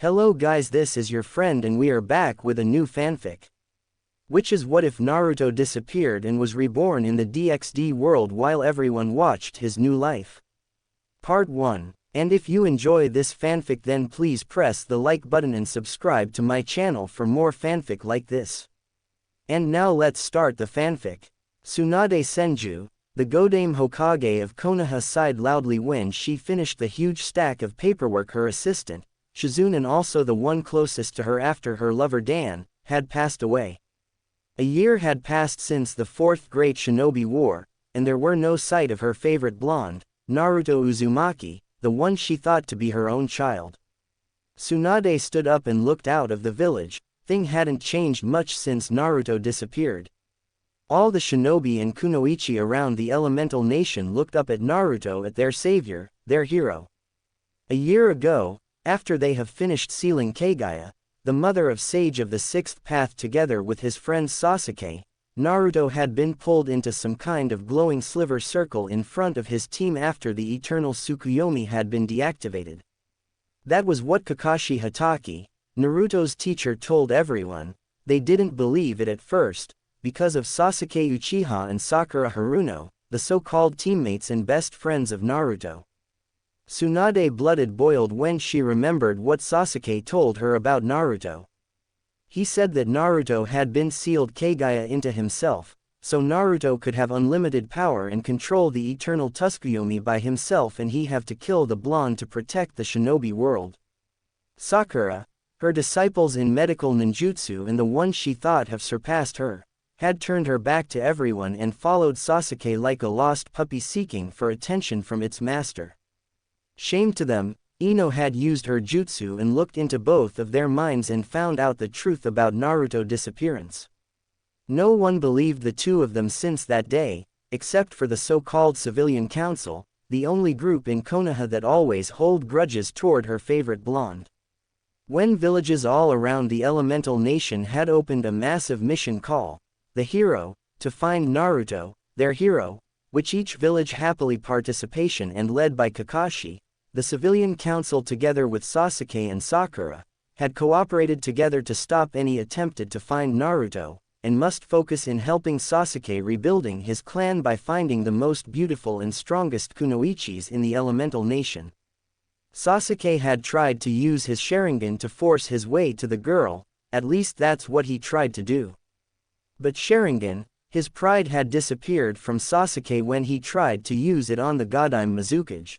Hello guys, this is your friend and we are back with a new fanfic. Which is what if Naruto disappeared and was reborn in the DxD world while everyone watched his new life? Part 1. And if you enjoy this fanfic then please press the like button and subscribe to my channel for more fanfic like this. And now let's start the fanfic. Tsunade Senju, the Godame Hokage of Konoha, sighed loudly when she finished the huge stack of paperwork her assistant, Shizune, and also the one closest to her after her lover Dan, had passed away. A year had passed since the Fourth Great Shinobi War, and there were no sight of her favorite blonde, Naruto Uzumaki, the one she thought to be her own child. Tsunade stood up and looked out of the village. Thing hadn't changed much since Naruto disappeared. All the shinobi and kunoichi around the elemental nation looked up at Naruto as their savior, their hero. A year ago, after they have finished sealing Kagaya, the mother of Sage of the Sixth Path, together with his friend Sasuke, Naruto had been pulled into some kind of glowing sliver circle in front of his team after the eternal Tsukuyomi had been deactivated. That was what Kakashi Hatake, Naruto's teacher, told everyone. They didn't believe it at first, because of Sasuke Uchiha and Sakura Haruno, the so-called teammates and best friends of Naruto. Tsunade blood boiled when she remembered what Sasuke told her about Naruto. He said that Naruto had been sealed Kagaya into himself, so Naruto could have unlimited power and control the eternal Tsukuyomi by himself, and he have to kill the blonde to protect the shinobi world. Sakura, her disciples in medical ninjutsu and the one she thought have surpassed her, had turned her back to everyone and followed Sasuke like a lost puppy seeking for attention from its master. Shame to them, Ino had used her jutsu and looked into both of their minds and found out the truth about Naruto's disappearance. No one believed the two of them since that day, except for the so-called civilian council, the only group in Konoha that always hold grudges toward her favorite blonde. When villages all around the elemental nation had opened a massive mission call, the hero, to find Naruto, their hero, which each village happily participation and led by Kakashi, the civilian council together with Sasuke and Sakura, had cooperated together to stop any attempted to find Naruto, and must focus in helping Sasuke rebuilding his clan by finding the most beautiful and strongest kunoichis in the elemental nation. Sasuke had tried to use his Sharingan to force his way to the girl, at least that's what he tried to do. But Sharingan, his pride had disappeared from Sasuke when he tried to use it on the Godime Mizukage.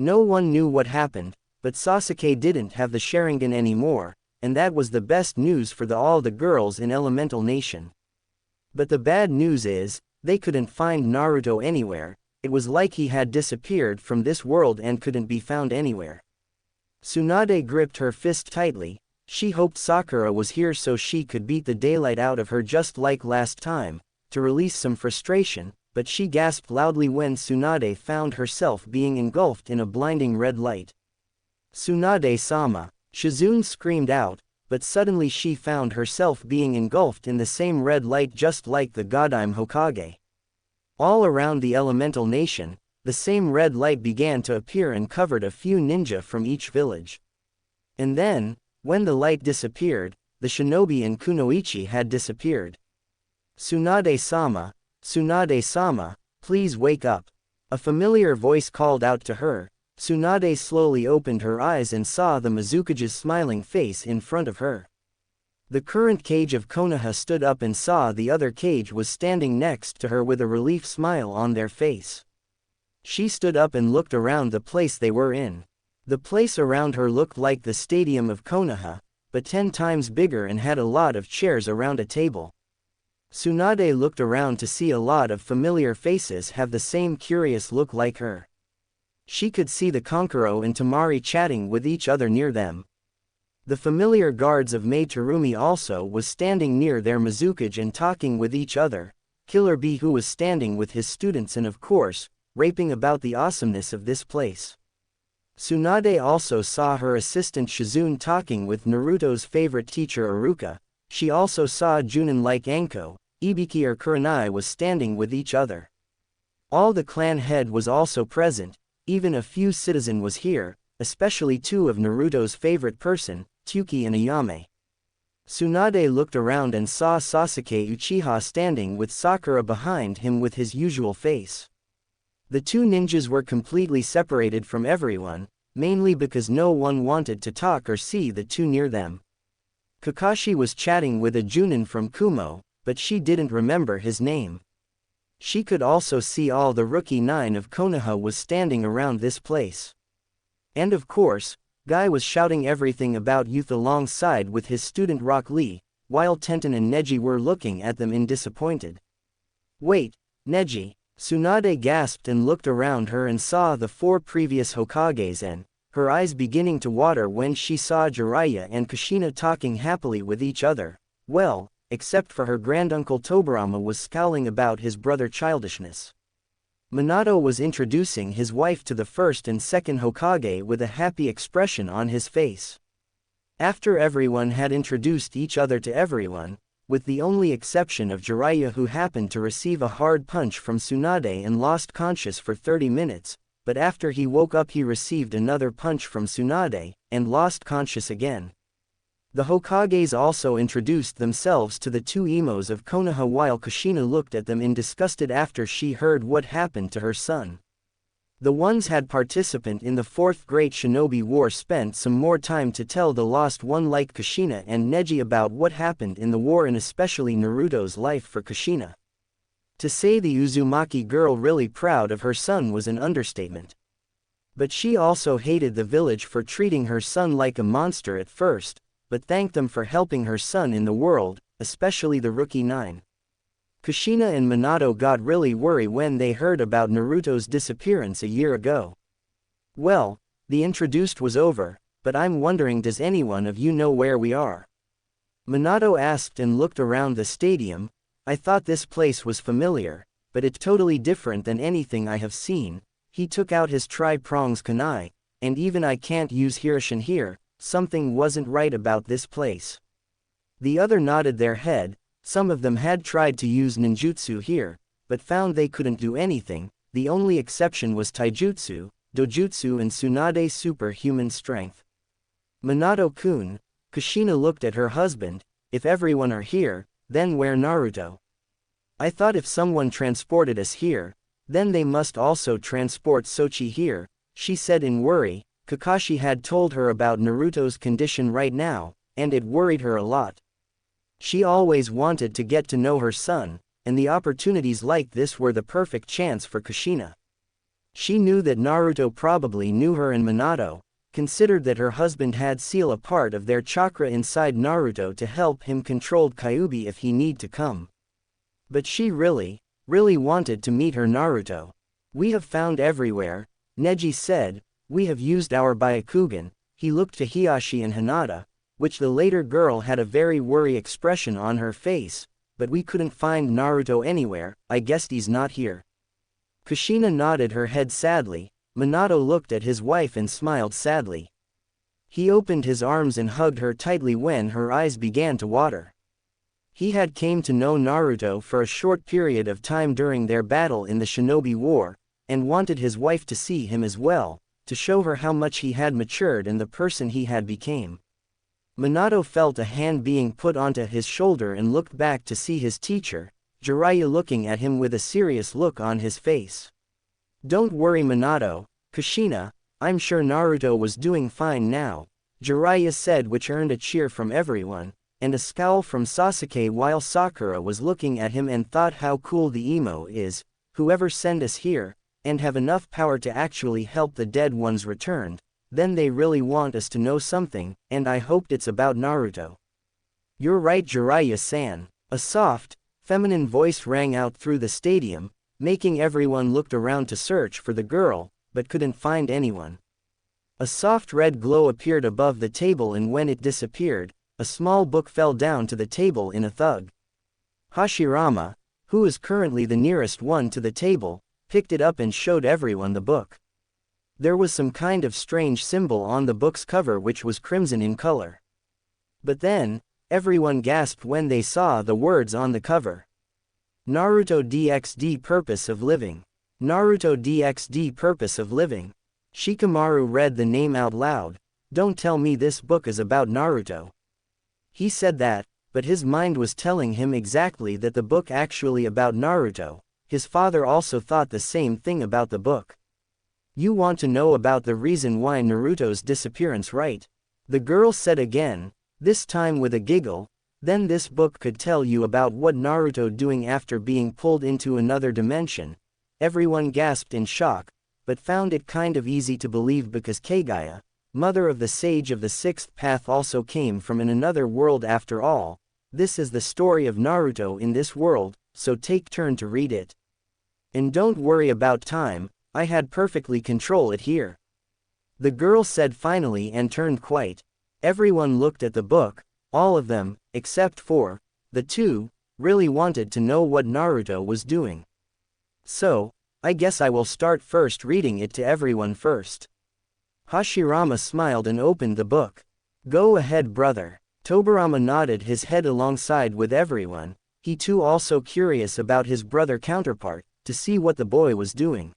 No one knew what happened, but Sasuke didn't have the Sharingan anymore, and that was the best news for all the girls in Elemental Nation. But the bad news is, they couldn't find Naruto anywhere. It was like he had disappeared from this world and couldn't be found anywhere. Tsunade gripped her fist tightly. She hoped Sakura was here so she could beat the daylight out of her just like last time, to release some frustration, but she gasped loudly when Tsunade found herself being engulfed in a blinding red light. "Tsunade-sama!" Shizune screamed out, but suddenly she found herself being engulfed in the same red light just like the Godime Hokage. All around the elemental nation, the same red light began to appear and covered a few ninja from each village. And then, when the light disappeared, the shinobi and kunoichi had disappeared. "Tsunade-sama, Tsunade-sama, please wake up." A familiar voice called out to her. Tsunade slowly opened her eyes and saw the Mizukage's smiling face in front of her. The current cage of Konoha stood up and saw the other cage was standing next to her with a relief smile on their face. She stood up and looked around the place they were in. The place around her looked like the stadium of Konoha, but 10 times bigger and had a lot of chairs around a table. Tsunade looked around to see a lot of familiar faces have the same curious look like her. She could see the Konkuro and Tamari chatting with each other near them. The familiar guards of Mei Terumi also was standing near their Mizukage and talking with each other, Killer B who was standing with his students and of course, raping about the awesomeness of this place. Tsunade also saw her assistant Shizune talking with Naruto's favorite teacher Iruka. She also saw Junin like Anko, Ibiki or Kurenai was standing with each other. All the clan head was also present, even a few citizen was here, especially two of Naruto's favorite person, Tsuki and Ayame. Tsunade looked around and saw Sasuke Uchiha standing with Sakura behind him with his usual face. The two ninjas were completely separated from everyone, mainly because no one wanted to talk or see the two near them. Kakashi was chatting with a Junin from Kumo, but she didn't remember his name. She could also see all the rookie 9 of Konoha was standing around this place. And of course, Guy was shouting everything about youth alongside with his student Rock Lee, while Tenten and Neji were looking at them in disappointed. Wait, Neji, Tsunade gasped and looked around her and saw the 4 previous Hokages and, her eyes beginning to water when she saw Jiraiya and Kushina talking happily with each other, well, except for her granduncle Tobirama was scowling about his brother childishness. Minato was introducing his wife to the first and second Hokage with a happy expression on his face. After everyone had introduced each other to everyone, with the only exception of Jiraiya who happened to receive a hard punch from Tsunade and lost conscious for 30 minutes, but after he woke up he received another punch from Tsunade, and lost conscious again. The Hokages also introduced themselves to the two emos of Konoha while Kushina looked at them in disgusted after she heard what happened to her son. The ones had participant in the 4th Great Shinobi War spent some more time to tell the lost one like Kushina and Neji about what happened in the war and especially Naruto's life for Kushina. To say the Uzumaki girl really proud of her son was an understatement. But she also hated the village for treating her son like a monster at first, but thanked them for helping her son in the world, especially the rookie 9. Kushina and Minato got really worried when they heard about Naruto's disappearance a year ago. Well, the introduced was over, but I'm wondering, does anyone of you know where we are? Minato asked and looked around the stadium. I thought this place was familiar, but it's totally different than anything I have seen. He took out his tri-prongs kunai, and even I can't use Hirshin here. Something wasn't right about this place. The other nodded their head. Some of them had tried to use ninjutsu here, but found they couldn't do anything. The only exception was taijutsu, dojutsu and Tsunade's superhuman strength. Minato-kun, Kushina looked at her husband. If everyone are here, then where Naruto? I thought if someone transported us here, then they must also transport Sochi here, she said in worry. Kakashi had told her about Naruto's condition right now, and it worried her a lot. She always wanted to get to know her son, and the opportunities like this were the perfect chance for Kushina. She knew that Naruto probably knew her and Minato, considered that her husband had sealed a part of their chakra inside Naruto to help him control Kyuubi if he need to come. But she really wanted to meet her Naruto. We have found everywhere, Neji said. We have used our Byakugan. He looked to Hiashi and Hinata, which the later girl had a very worried expression on her face, but we couldn't find Naruto anywhere. I guess he's not here. Kushina nodded her head sadly. Minato looked at his wife and smiled sadly. He opened his arms and hugged her tightly when her eyes began to water. He had came to know Naruto for a short period of time during their battle in the Shinobi War, and wanted his wife to see him as well, to show her how much he had matured and the person he had became. Minato felt a hand being put onto his shoulder and looked back to see his teacher, Jiraiya, looking at him with a serious look on his face. Don't worry Minato, Kushina, I'm sure Naruto was doing fine now, Jiraiya said, which earned a cheer from everyone, and a scowl from Sasuke while Sakura was looking at him and thought how cool the emo is, whoever sent us here, and have enough power to actually help the dead ones returned, then they really want us to know something, and I hoped it's about Naruto. You're right Jiraiya-san. A soft, feminine voice rang out through the stadium, making everyone look around to search for the girl, but couldn't find anyone. A soft red glow appeared above the table, and when it disappeared, a small book fell down to the table in a thud. Hashirama, who is currently the nearest one to the table, picked it up and showed everyone the book. There was some kind of strange symbol on the book's cover which was crimson in color. But then, everyone gasped when they saw the words on the cover. Naruto DxD Purpose of Living. Naruto DxD Purpose of Living. Shikamaru read the name out loud. Don't tell me this book is about Naruto. He said that, but his mind was telling him exactly that the book actually about Naruto. His father also thought the same thing about the book. You want to know about the reason why Naruto's disappearance, right? The girl said again, this time with a giggle. Then this book could tell you about what Naruto doing after being pulled into another dimension. Everyone gasped in shock, but found it kind of easy to believe because Kagaya, mother of the sage of the sixth path, also came from in another world after all. This is the story of Naruto in this world, so take turn to read it. And don't worry about time, I had perfectly control it here. The girl said finally and turned quiet. Everyone looked at the book, all of them, except for the two, really wanted to know what Naruto was doing. So, I guess I will start first reading it to everyone first. Hashirama smiled and opened the book. Go ahead, brother. Tobirama nodded his head alongside with everyone, he too also curious about his brother counterpart, to see what the boy was doing.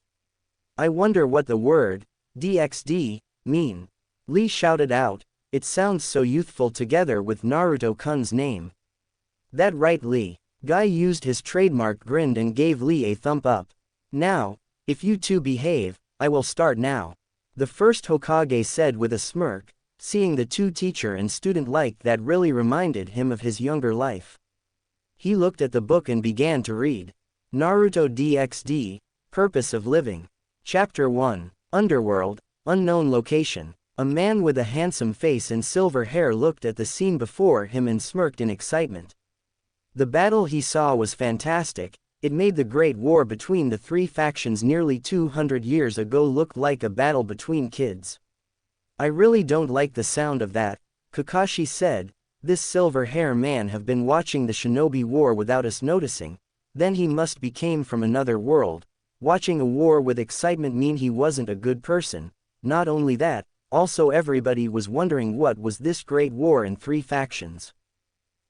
I wonder what the word, DxD, mean. Lee shouted out, it sounds so youthful together with Naruto-kun's name. That right, Lee. Guy used his trademark grin and gave Lee a thumb up. Now, if you two behave, I will start now. The first Hokage said with a smirk, seeing the two teacher and student like that really reminded him of his younger life. He looked at the book and began to read. Naruto DxD, Purpose of Living. Chapter 1, Underworld, Unknown Location. A man with a handsome face and silver hair looked at the scene before him and smirked in excitement. The battle he saw was fantastic. It made the Great War between the three factions nearly 200 years ago look like a battle between kids. I really don't like the sound of that, Kakashi said. This silver hair man have been watching the shinobi war without us noticing. Then he must be came from another world. Watching a war with excitement mean he wasn't a good person. Not only that, also everybody was wondering what was this great war in three factions.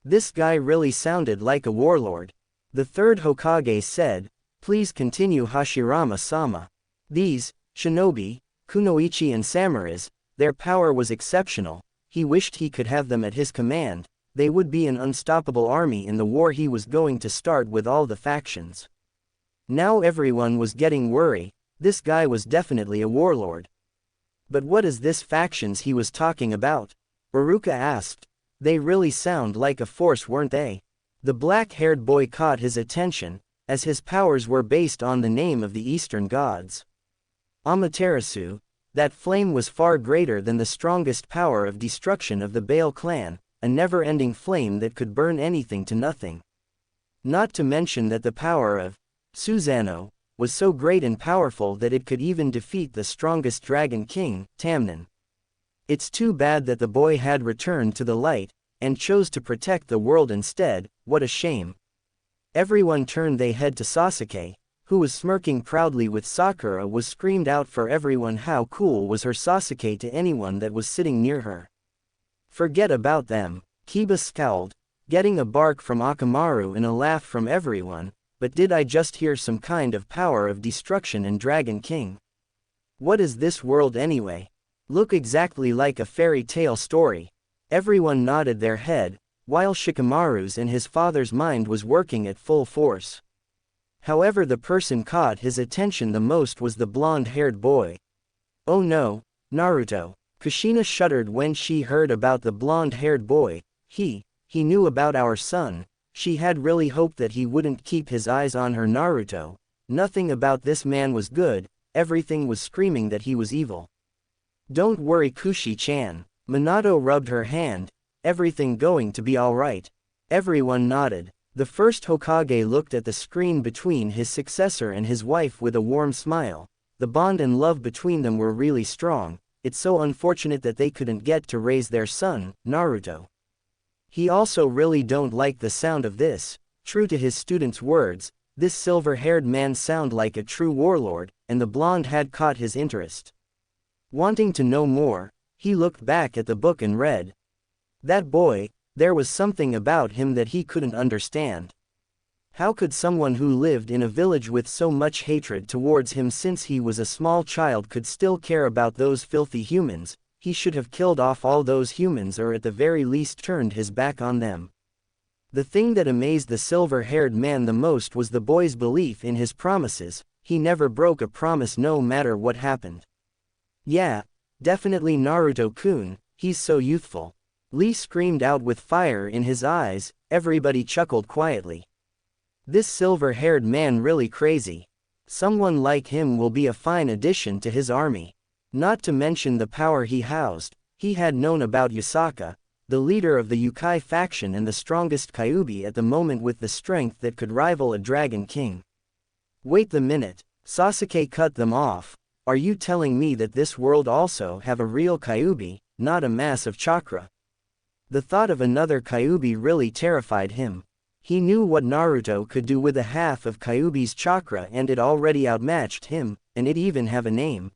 This guy really sounded like a warlord. The third Hokage said, please continue, Hashirama-sama. These, shinobi, kunoichi and samurais, their power was exceptional. He wished he could have them at his command. They would be an unstoppable army in the war he was going to start with all the factions. Now everyone was getting worried. This guy was definitely a warlord. But what is this factions he was talking about? Baruka asked. They really sound like a force, weren't they? The black-haired boy caught his attention, as his powers were based on the name of the Eastern gods. Amaterasu, that flame was far greater than the strongest power of destruction of the Bale clan, a never-ending flame that could burn anything to nothing. Not to mention that the power of Susanoo was so great and powerful that it could even defeat the strongest dragon king, Tamnon. It's too bad that the boy had returned to the light, and chose to protect the world instead. What a shame. Everyone turned their head to Sasuke, who was smirking proudly with Sakura was screamed out for everyone how cool was her Sasuke to anyone that was sitting near her. Forget about them, Kiba scowled, getting a bark from Akamaru and a laugh from everyone, but did I just hear some kind of power of destruction in Dragon King? What is this world anyway? Look exactly like a fairy tale story. Everyone nodded their head, while Shikamaru's and his father's mind was working at full force. However, the person caught his attention the most was the blonde-haired boy. Oh no, Naruto. Kushina shuddered when she heard about the blonde-haired boy. He knew about our son. She had really hoped that he wouldn't keep his eyes on her Naruto. Nothing about this man was good, everything was screaming that he was evil. Don't worry, Kushi-chan. Minato rubbed her hand. Everything going to be alright. Everyone nodded. The first Hokage looked at the screen between his successor and his wife with a warm smile. The bond and love between them were really strong. It's so unfortunate that they couldn't get to raise their son, Naruto. He also really don't like the sound of this. True to his student's words, this silver-haired man sound like a true warlord, and the blonde had caught his interest. Wanting to know more, he looked back at the book and read. That boy, there was something about him that he couldn't understand. How could someone who lived in a village with so much hatred towards him since he was a small child could still care about those filthy humans? He should have killed off all those humans, or at the very least turned his back on them. The thing that amazed the silver-haired man the most was the boy's belief in his promises. He never broke a promise no matter what happened. Yeah, definitely Naruto-kun, he's so youthful. Lee screamed out with fire in his eyes. Everybody chuckled quietly. This silver-haired man really crazy. Someone like him will be a fine addition to his army. Not to mention the power he housed. He had known about Yusaka, the leader of the Ukai faction and the strongest Kyuubi at the moment with the strength that could rival a Dragon King. Wait the minute, Sasuke cut them off. Are you telling me that this world also have a real Kyuubi, not a mass of chakra? The thought of another Kyuubi really terrified him. He knew what Naruto could do with a half of Kyuubi's chakra, and it already outmatched him, and it even have a name.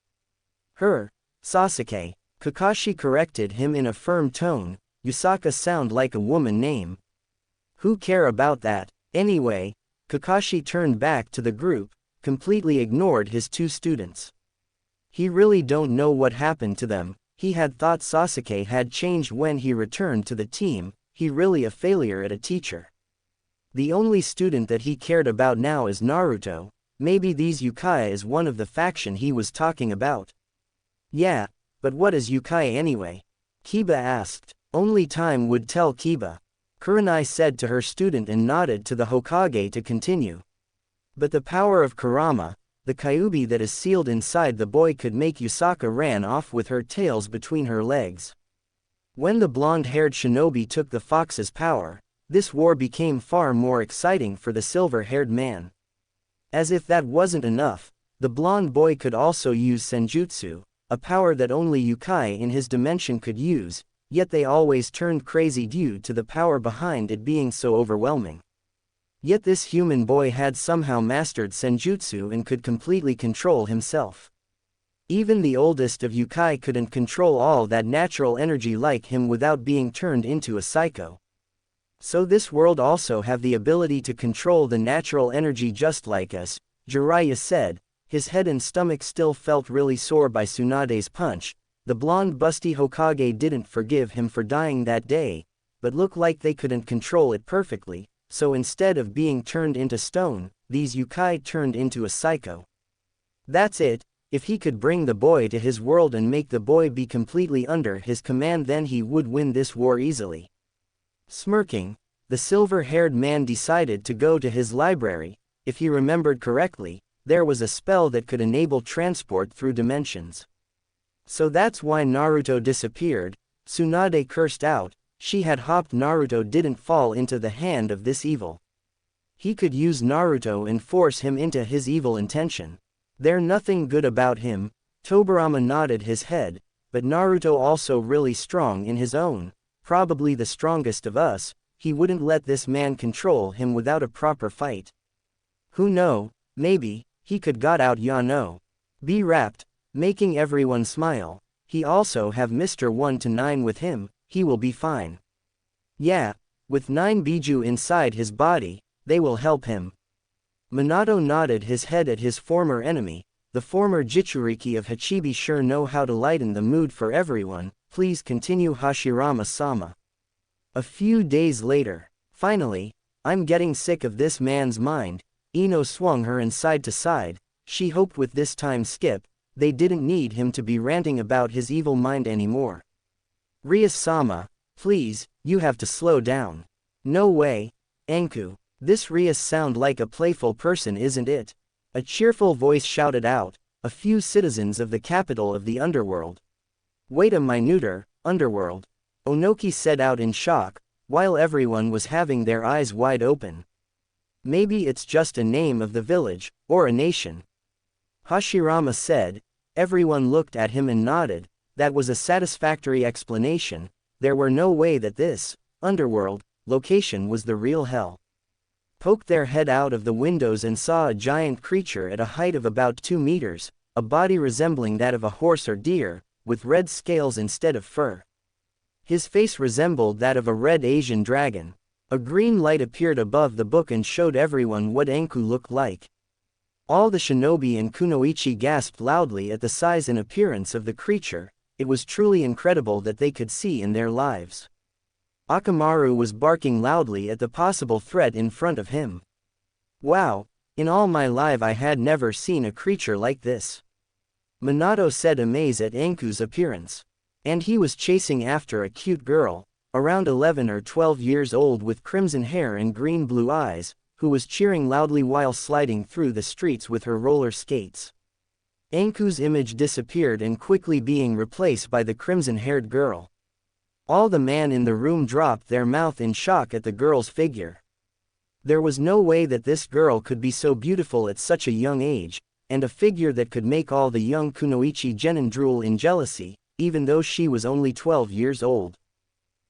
Sasuke. Kakashi corrected him in a firm tone. Yusaka sound like a woman name. Who care about that, anyway? Kakashi turned back to the group, completely ignored his two students. He really don't know what happened to them. He had thought Sasuke had changed when he returned to the team. He really a failure at a teacher. The only student that he cared about now is Naruto. Maybe these Uchiha is one of the faction he was talking about. Yeah, but what is Uchiha anyway? Kiba asked. Only time would tell, Kiba. Kurenai said to her student and nodded to the Hokage to continue. But the power of Kurama, the Kyuubi that is sealed inside the boy, could make Yusaka ran off with her tails between her legs. When the blonde-haired shinobi took the fox's power, this war became far more exciting for the silver-haired man. As if that wasn't enough, the blonde boy could also use senjutsu, a power that only Uchiha in his dimension could use, yet they always turned crazy due to the power behind it being so overwhelming. Yet this human boy had somehow mastered senjutsu and could completely control himself. Even the oldest of Uchiha couldn't control all that natural energy like him without being turned into a psycho. So this world also have the ability to control the natural energy just like us, Jiraiya said. His head and stomach still felt really sore by Tsunade's punch. The blonde busty Hokage didn't forgive him for dying that day, but looked like they couldn't control it perfectly, so instead of being turned into stone, these Uchiha turned into a psycho. That's it. If he could bring the boy to his world and make the boy be completely under his command, then he would win this war easily. Smirking, the silver-haired man decided to go to his library. If he remembered correctly, there was a spell that could enable transport through dimensions. So that's why Naruto disappeared. Tsunade cursed out. She had hoped Naruto didn't fall into the hand of this evil. He could use Naruto and force him into his evil intention. They're nothing good about him. Tobirama nodded his head, but Naruto also really strong in his own, probably the strongest of us. He wouldn't let this man control him without a proper fight. Who know, maybe, he could got out Yano. Be wrapped, making everyone smile. He also have Mr. 1 to 9 with him, he will be fine. Yeah, with 9 Biju inside his body, they will help him. Minato nodded his head at his former enemy. The former Jinchuriki of Hachibi sure know how to lighten the mood for everyone. Please continue, Hashirama-sama. A few days later. Finally, I'm getting sick of this man's mind. Ino swung her and side to side. She hoped with this time skip, they didn't need him to be ranting about his evil mind anymore. Rias-sama, please, you have to slow down. No way, Anku. This Rias sound like a playful person, isn't it? A cheerful voice shouted out. A few citizens of the capital of the underworld. Wait a minuter, underworld. Onoki said out in shock, while everyone was having their eyes wide open. Maybe it's just a name of the village, or a nation. Hashirama said. Everyone looked at him and nodded. That was a satisfactory explanation. There were no way that this underworld location was the real hell. Poked their head out of the windows and saw a giant creature at a height of about 2 meters, a body resembling that of a horse or deer, with red scales instead of fur. His face resembled that of a red Asian dragon. A green light appeared above the book and showed everyone what Anku looked like. All the shinobi and kunoichi gasped loudly at the size and appearance of the creature. It was truly incredible that they could see in their lives. Akamaru was barking loudly at the possible threat in front of him. Wow, in all my life I had never seen a creature like this. Minato said, amazed at Anku's appearance. And he was chasing after a cute girl, around 11 or 12 years old with crimson hair and green-blue eyes, who was cheering loudly while sliding through the streets with her roller skates. Anku's image disappeared and quickly being replaced by the crimson-haired girl. All the men in the room dropped their mouth in shock at the girl's figure. There was no way that this girl could be so beautiful at such a young age, and a figure that could make all the young kunoichi genin drool in jealousy, even though she was only 12 years old.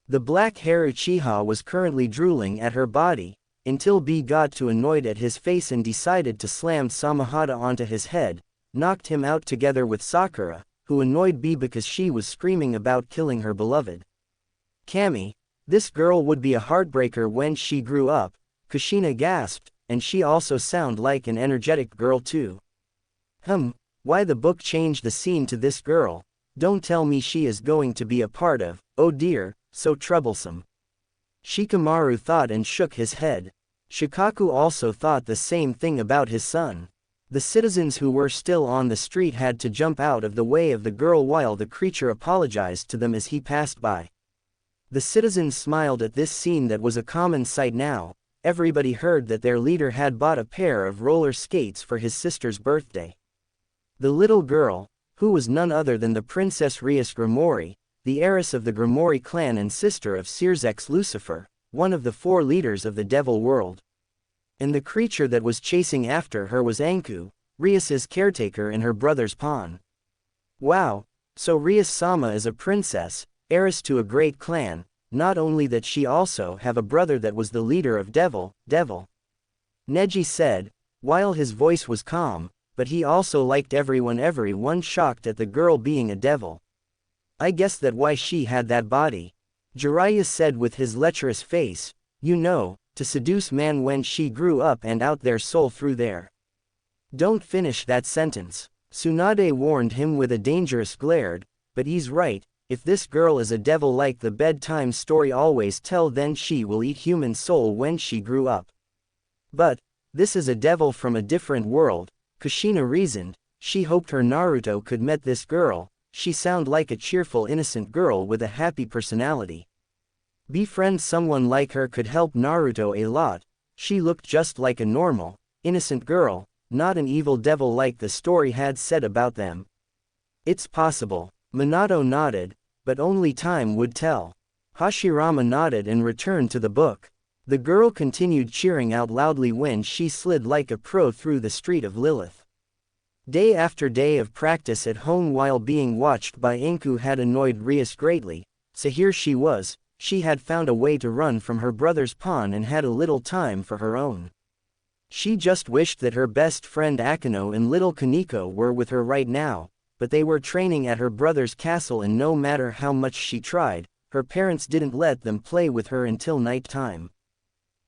The black-haired Uchiha was currently drooling at her body, until B got too annoyed at his face and decided to slam Samahata onto his head, knocked him out together with Sakura, who annoyed B because she was screaming about killing her beloved. Kami, this girl would be a heartbreaker when she grew up, Kushina gasped, and she also sound like an energetic girl too. Why the book changed the scene to this girl? Don't tell me she is going to be a part of, oh dear, so troublesome. Shikamaru thought and shook his head. Shikaku also thought the same thing about his son. The citizens who were still on the street had to jump out of the way of the girl while the creature apologized to them as he passed by. The citizens smiled at this scene that was a common sight now. Everybody heard that their leader had bought a pair of roller skates for his sister's birthday. The little girl, who was none other than the Princess Rias Gremory, the heiress of the Gremory clan and sister of Searsex Lucifer, one of the 4 leaders of the devil world. And the creature that was chasing after her was Anku, Rias's caretaker and her brother's pawn. Wow, so Rias-sama is a princess, heiress to a great clan, not only that she also have a brother that was the leader of devil. Neji said, while his voice was calm, but he also liked everyone shocked at the girl being a devil. I guess that why she had that body. Jiraiya said with his lecherous face, to seduce man when she grew up and out their soul through there. Don't finish that sentence. Tsunade warned him with a dangerous glare, but he's right, if this girl is a devil like the bedtime story always tell, then she will eat human soul when she grew up. But, this is a devil from a different world, Kushina reasoned. She hoped her Naruto could met this girl. She sound like a cheerful innocent girl with a happy personality. Befriend someone like her could help Naruto a lot. She looked just like a normal, innocent girl, not an evil devil like the story had said about them. It's possible. Minato nodded, but only time would tell. Hashirama nodded and returned to the book. The girl continued cheering out loudly when she slid like a pro through the street of Lilith. Day after day of practice at home while being watched by Anku had annoyed Rias greatly, so here she was, she had found a way to run from her brother's pawn and had a little time for her own. She just wished that her best friend Akino and little Kaneko were with her right now, but they were training at her brother's castle and no matter how much she tried, her parents didn't let them play with her until night time.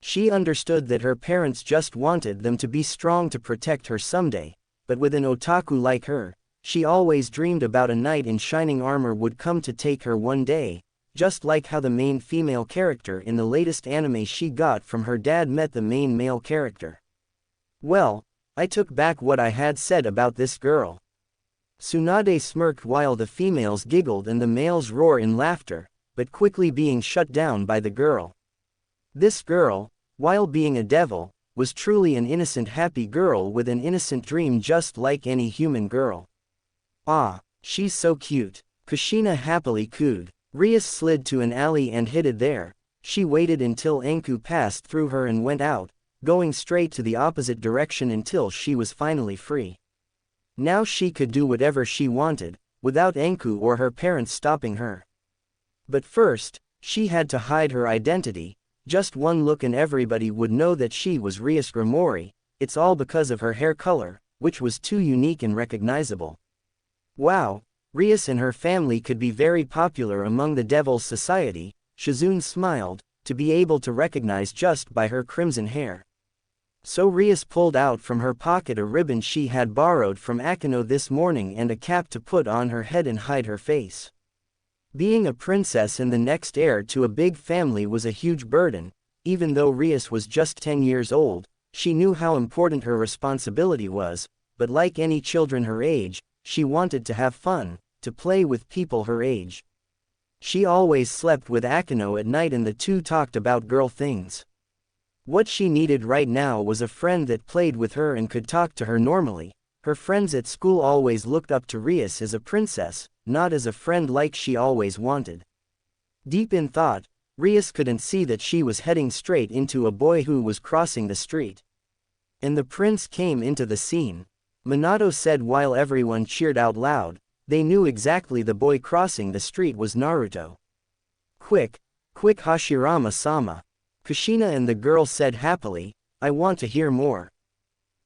She understood that her parents just wanted them to be strong to protect her someday, but with an otaku like her, she always dreamed about a knight in shining armor would come to take her one day, just like how the main female character in the latest anime she got from her dad met the main male character. Well, I took back what I had said about this girl. Tsunade smirked while the females giggled and the males roared in laughter, but quickly being shut down by the girl. This girl, while being a devil, was truly an innocent happy girl with an innocent dream just like any human girl. Ah, she's so cute. Kushina happily cooed. Rias slid to an alley and hid there. She waited until Anku passed through her and went out, going straight to the opposite direction until she was finally free. Now she could do whatever she wanted, without Anku or her parents stopping her. But first, she had to hide her identity. Just one look and everybody would know that she was Rias Gremory. It's all because of her hair color, which was too unique and recognizable. Wow, Rias and her family could be very popular among the Devil's Society. Shizune smiled, to be able to recognize just by her crimson hair. So Rias pulled out from her pocket a ribbon she had borrowed from Akino this morning and a cap to put on her head and hide her face. Being a princess and the next heir to a big family was a huge burden. Even though Rias was just 10 years old, she knew how important her responsibility was, but like any children her age, she wanted to have fun, to play with people her age. She always slept with Akino at night and the two talked about girl things. What she needed right now was a friend that played with her and could talk to her normally. Her friends at school always looked up to Rias as a princess, not as a friend like she always wanted. Deep in thought, Rias couldn't see that she was heading straight into a boy who was crossing the street. And the prince came into the scene. Minato said while everyone cheered out loud. They knew exactly the boy crossing the street was Naruto. Quick, quick Hashirama-sama. Kushina and the girl said happily, I want to hear more.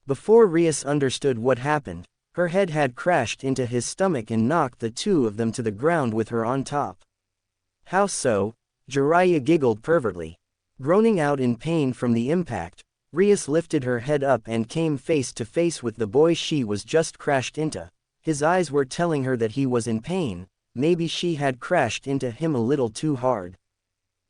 Before Rias understood what happened, her head had crashed into his stomach and knocked the two of them to the ground with her on top. How so? Jiraiya giggled pervertly. Groaning out in pain from the impact, Rias lifted her head up and came face to face with the boy she was just crashed into. His eyes were telling her that he was in pain, maybe she had crashed into him a little too hard.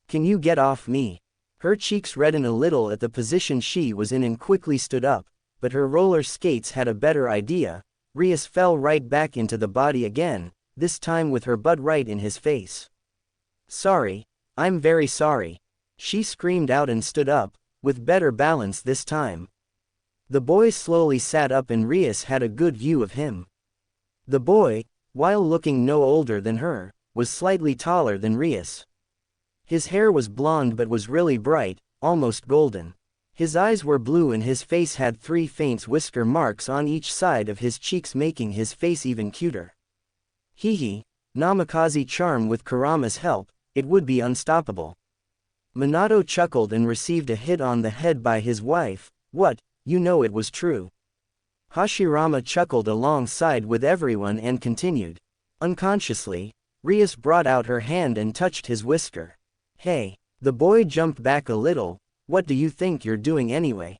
Can you get off me? Her cheeks reddened a little at the position she was in and quickly stood up, but her roller skates had a better idea. Rias fell right back into the body again, this time with her butt right in his face. Sorry, I'm very sorry. She screamed out and stood up, with better balance this time. The boy slowly sat up and Rias had a good view of him. The boy, while looking no older than her, was slightly taller than Rias. His hair was blonde but was really bright, almost golden. His eyes were blue and his face had 3 faint whisker marks on each side of his cheeks making his face even cuter. Hee, Namikaze charm with Kurama's help, it would be unstoppable. Minato chuckled and received a hit on the head by his wife. What, you know it was true. Hashirama chuckled alongside with everyone and continued. Unconsciously, Rias brought out her hand and touched his whisker. Hey, the boy jumped back a little. What do you think you're doing anyway?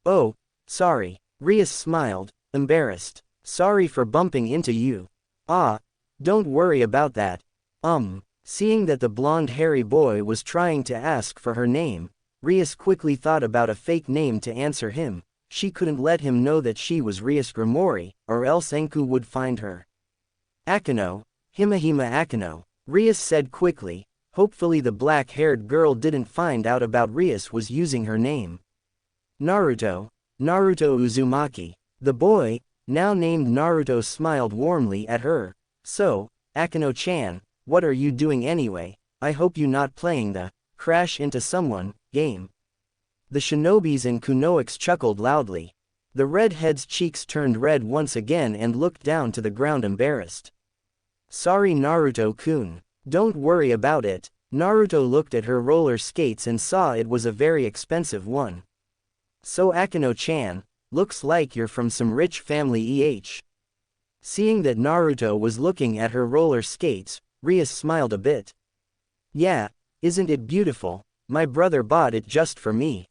Oh, sorry. Rias smiled, embarrassed. Sorry for bumping into you. Ah, don't worry about that. Seeing that the blonde hairy boy was trying to ask for her name, Rias quickly thought about a fake name to answer him. She couldn't let him know that she was Rias Gremory, or else Enku would find her. Akino, Himahima Akino, Rias said quickly. Hopefully the black-haired girl didn't find out about Rias was using her name. Naruto, Naruto Uzumaki. The boy, now named Naruto, smiled warmly at her. So, Akino-chan, what are you doing anyway? I hope you not playing the crash into someone game. The shinobis and kunoics chuckled loudly. The redhead's cheeks turned red once again and looked down to the ground embarrassed. Sorry Naruto-kun. Don't worry about it. Naruto looked at her roller skates and saw it was a very expensive one. So Akino-chan, looks like you're from some rich family Seeing that Naruto was looking at her roller skates, Rias smiled a bit. Yeah, isn't it beautiful? My brother bought it just for me.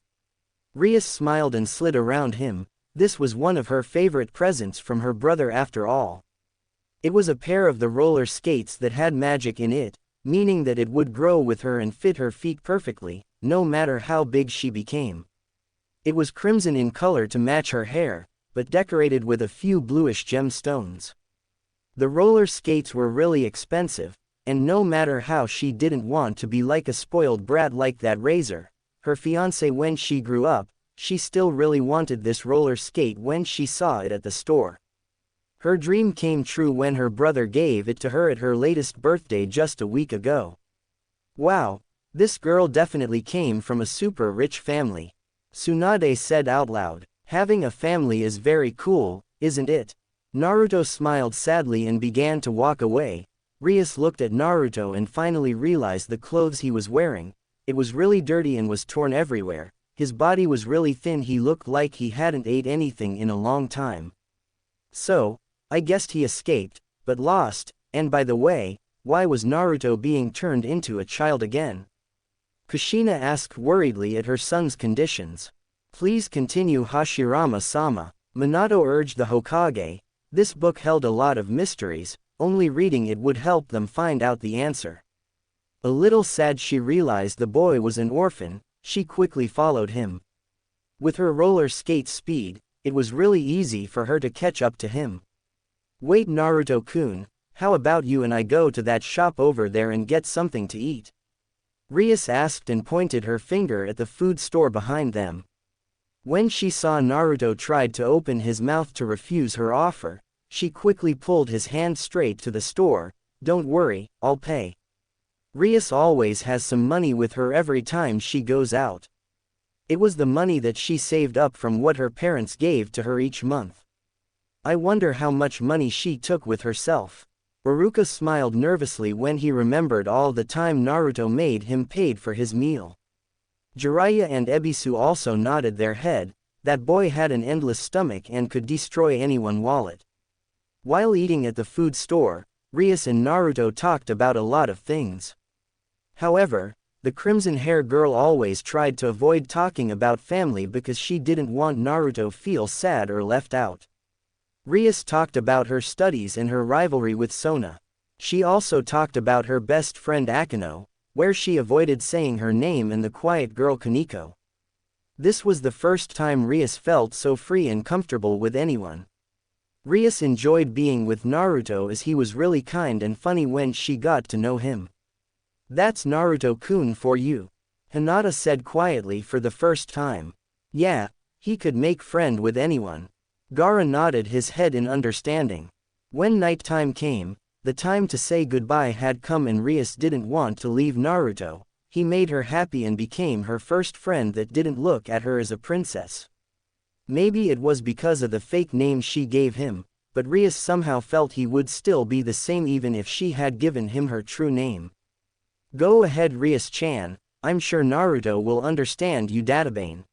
Rias smiled and slid around him. This was one of her favorite presents from her brother after all. It was a pair of the roller skates that had magic in it, meaning that it would grow with her and fit her feet perfectly, no matter how big she became. It was crimson in color to match her hair, but decorated with a few bluish gemstones. The roller skates were really expensive, and no matter how she didn't want to be like a spoiled brat like that Razor, her fiancé when she grew up, she still really wanted this roller skate when she saw it at the store. Her dream came true when her brother gave it to her at her latest birthday just a week ago. Wow, this girl definitely came from a super rich family. Tsunade said out loud. Having a family is very cool, isn't it? Naruto smiled sadly and began to walk away. Rias looked at Naruto and finally realized the clothes he was wearing. It was really dirty and was torn everywhere. His body was really thin, he looked like he hadn't ate anything in a long time. So, I guessed he escaped, but lost, and by the way, why was Naruto being turned into a child again? Kushina asked worriedly at her son's conditions. Please continue, Hashirama-sama. Minato urged the Hokage. This book held a lot of mysteries, only reading it would help them find out the answer. A little sad she realized the boy was an orphan, she quickly followed him. With her roller skate speed, it was really easy for her to catch up to him. Wait, Naruto-kun, how about you and I go to that shop over there and get something to eat? Rias asked and pointed her finger at the food store behind them. When she saw Naruto tried to open his mouth to refuse her offer, she quickly pulled his hand straight to the store. Don't worry, I'll pay. Rias always has some money with her every time she goes out. It was the money that she saved up from what her parents gave to her each month. I wonder how much money she took with herself. Iruka smiled nervously when he remembered all the time Naruto made him paid for his meal. Jiraiya and Ebisu also nodded their head. That boy had an endless stomach and could destroy anyone's wallet. While eating at the food store, Rias and Naruto talked about a lot of things. However, the crimson hair girl always tried to avoid talking about family because she didn't want Naruto feel sad or left out. Rias talked about her studies and her rivalry with Sona. She also talked about her best friend Akino, where she avoided saying her name, and the quiet girl Kaneko. This was the first time Rias felt so free and comfortable with anyone. Rias enjoyed being with Naruto as he was really kind and funny when she got to know him. That's Naruto-kun for you, Hinata said quietly for the first time. Yeah, he could make friend with anyone. Gaara nodded his head in understanding. When nighttime came, the time to say goodbye had come and Rias didn't want to leave Naruto. He made her happy and became her first friend that didn't look at her as a princess. Maybe it was because of the fake name she gave him, but Rias somehow felt he would still be the same even if she had given him her true name. Go ahead, Rias-chan, I'm sure Naruto will understand you, Databane.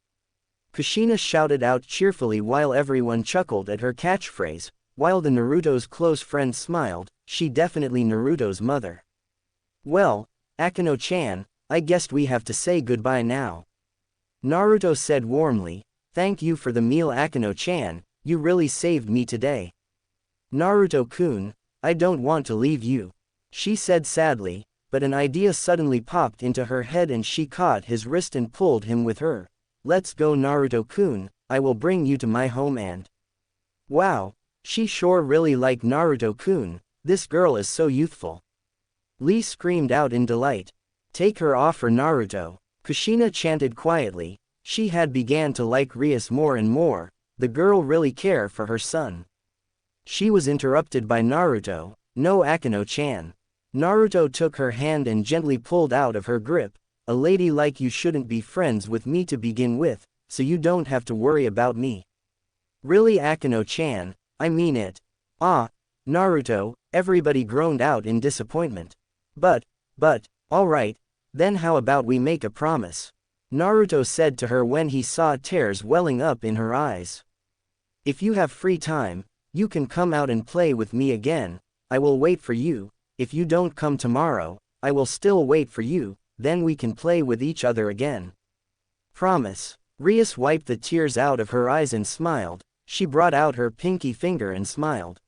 Kushina shouted out cheerfully while everyone chuckled at her catchphrase. While the Naruto's close friend smiled, she definitely Naruto's mother. Well, Akino-chan, I guess we have to say goodbye now. Naruto said warmly. Thank you for the meal, Akino-chan, you really saved me today. Naruto-kun, I don't want to leave you, she said sadly, but an idea suddenly popped into her head and she caught his wrist and pulled him with her. Let's go, Naruto-kun, I will bring you to my home and… Wow, she sure really liked Naruto-kun, this girl is so youthful. Lee screamed out in delight. Take her offer, Naruto, Kushina chanted quietly. She had began to like Rias more and more. The girl really cared for her son. She was interrupted by Naruto. No, Akino-chan. Naruto took her hand and gently pulled out of her grip. A lady like you shouldn't be friends with me to begin with, so you don't have to worry about me. Really, Akino-chan, I mean it. Ah, Naruto, everybody groaned out in disappointment. But, alright, then how about we make a promise? Naruto said to her when he saw tears welling up in her eyes. If you have free time, you can come out and play with me again. I will wait for you. If you don't come tomorrow, I will still wait for you. Then we can play with each other again. Promise. Rias wiped the tears out of her eyes and smiled. She brought out her pinky finger and smiled.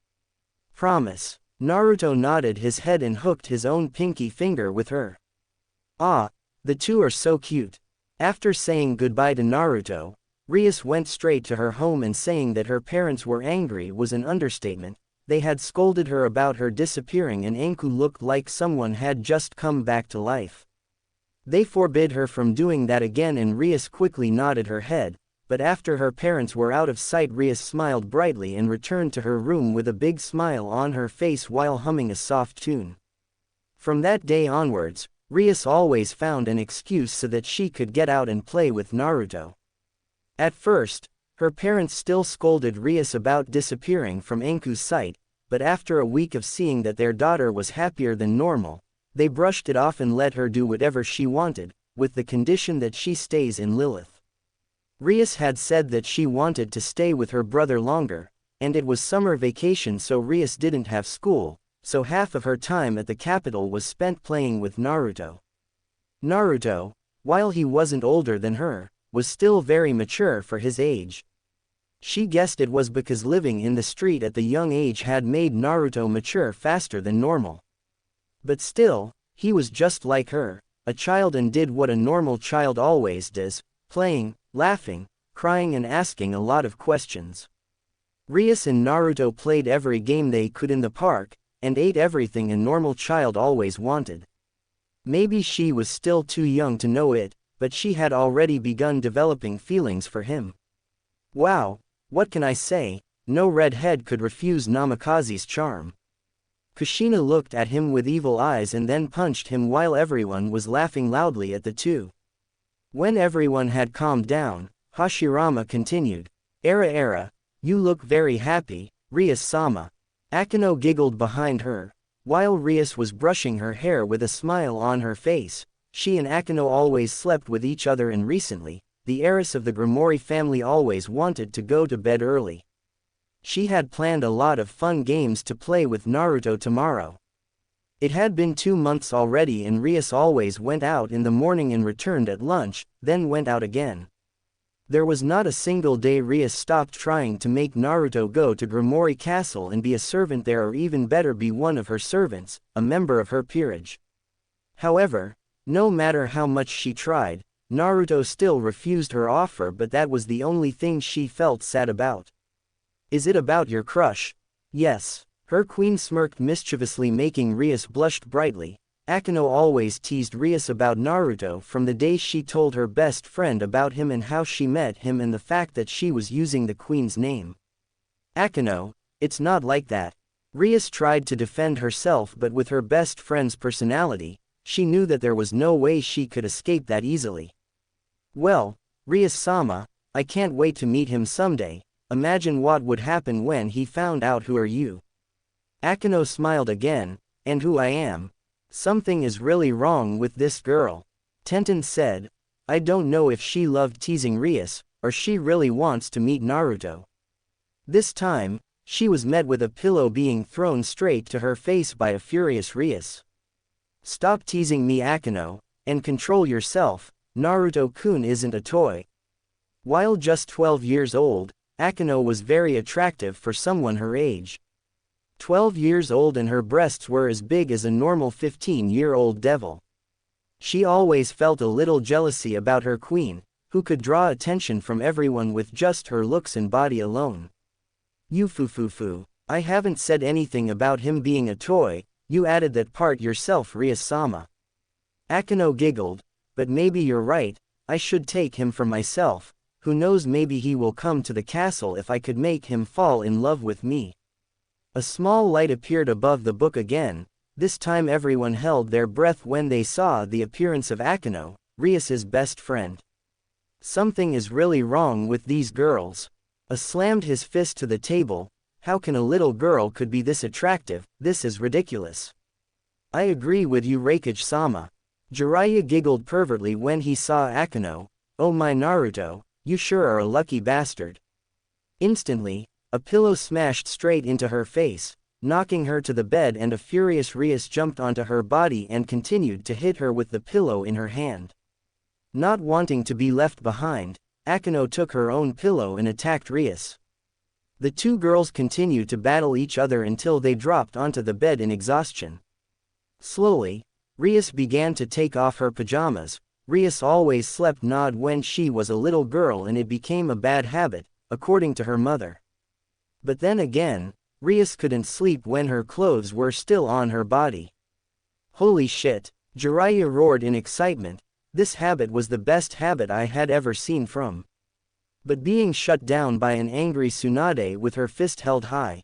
Promise. Naruto nodded his head and hooked his own pinky finger with her. Ah, the two are so cute. After saying goodbye to Naruto, Rias went straight to her home, and saying that her parents were angry was an understatement. They had scolded her about her disappearing and Enku looked like someone had just come back to life. They forbid her from doing that again and Rias quickly nodded her head, but after her parents were out of sight Rias smiled brightly and returned to her room with a big smile on her face while humming a soft tune. From that day onwards, Rias always found an excuse so that she could get out and play with Naruto. At first, her parents still scolded Rias about disappearing from Enku's sight, but after a week of seeing that their daughter was happier than normal, they brushed it off and let her do whatever she wanted, with the condition that she stays in Lilith. Rias had said that she wanted to stay with her brother longer, and it was summer vacation so Rias didn't have school, so half of her time at the capital was spent playing with Naruto. Naruto, while he wasn't older than her, was still very mature for his age. She guessed it was because living in the street at the young age had made Naruto mature faster than normal. But still, he was just like her, a child, and did what a normal child always does, playing, laughing, crying and asking a lot of questions. Rias and Naruto played every game they could in the park, and ate everything a normal child always wanted. Maybe she was still too young to know it, but she had already begun developing feelings for him. Wow, what can I say? No redhead could refuse Namikaze's charm. Kushina looked at him with evil eyes and then punched him while everyone was laughing loudly at the two. When everyone had calmed down, Hashirama continued, Era, you look very happy, Rias-sama. Akino giggled behind her. While Rias was brushing her hair with a smile on her face, she and Akino always slept with each other, and recently, the heiress of the Gremory family always wanted to go to bed early. She had planned a lot of fun games to play with Naruto tomorrow. It had been 2 months already, and Rias always went out in the morning and returned at lunch, then went out again. There was not a single day Rias stopped trying to make Naruto go to Gremory Castle and be a servant there, or even better, be one of her servants, a member of her peerage. However, no matter how much she tried, Naruto still refused her offer, but that was the only thing she felt sad about. Is it about your crush? Yes. Her queen smirked mischievously, making Rias blushed brightly. Akino always teased Rias about Naruto from the day she told her best friend about him and how she met him, and the fact that she was using the queen's name. Akino, it's not like that. Rias tried to defend herself, but with her best friend's personality, she knew that there was no way she could escape that easily. Well, Rias-sama, I can't wait to meet him someday. Imagine what would happen when he found out who are you. Akino smiled again, and who I am. Something is really wrong with this girl. Tenten said, I don't know if she loved teasing Rias, or she really wants to meet Naruto. This time, she was met with a pillow being thrown straight to her face by a furious Rias. Stop teasing me, Akino, and control yourself. Naruto-kun isn't a toy. While just 12 years old, Akino was very attractive for someone her age. 12 years old, and her breasts were as big as a normal 15-year-old devil. She always felt a little jealousy about her queen, who could draw attention from everyone with just her looks and body alone. You foo-foo-foo, I haven't said anything about him being a toy, you added that part yourself, Rias-sama. Akino giggled, but maybe you're right, I should take him for myself, who knows, maybe he will come to the castle if I could make him fall in love with me. A small light appeared above the book again. This time everyone held their breath when they saw the appearance of Akino, Rias's best friend. Something is really wrong with these girls. Slammed his fist to the table. How can a little girl could be this attractive? This is ridiculous. I agree with you, Reikage-sama. Jiraiya giggled pervertly when he saw Akino. Oh my Naruto, you sure are a lucky bastard. Instantly, a pillow smashed straight into her face, knocking her to the bed, and a furious Rias jumped onto her body and continued to hit her with the pillow in her hand. Not wanting to be left behind, Akino took her own pillow and attacked Rias. The two girls continued to battle each other until they dropped onto the bed in exhaustion. Slowly, Rias began to take off her pajamas. Rias always slept naked when she was a little girl, and it became a bad habit, according to her mother. But then again, Rias couldn't sleep when her clothes were still on her body. Holy shit, Jiraiya roared in excitement. This habit was the best habit I had ever seen from. But being shut down by an angry Tsunade with her fist held high.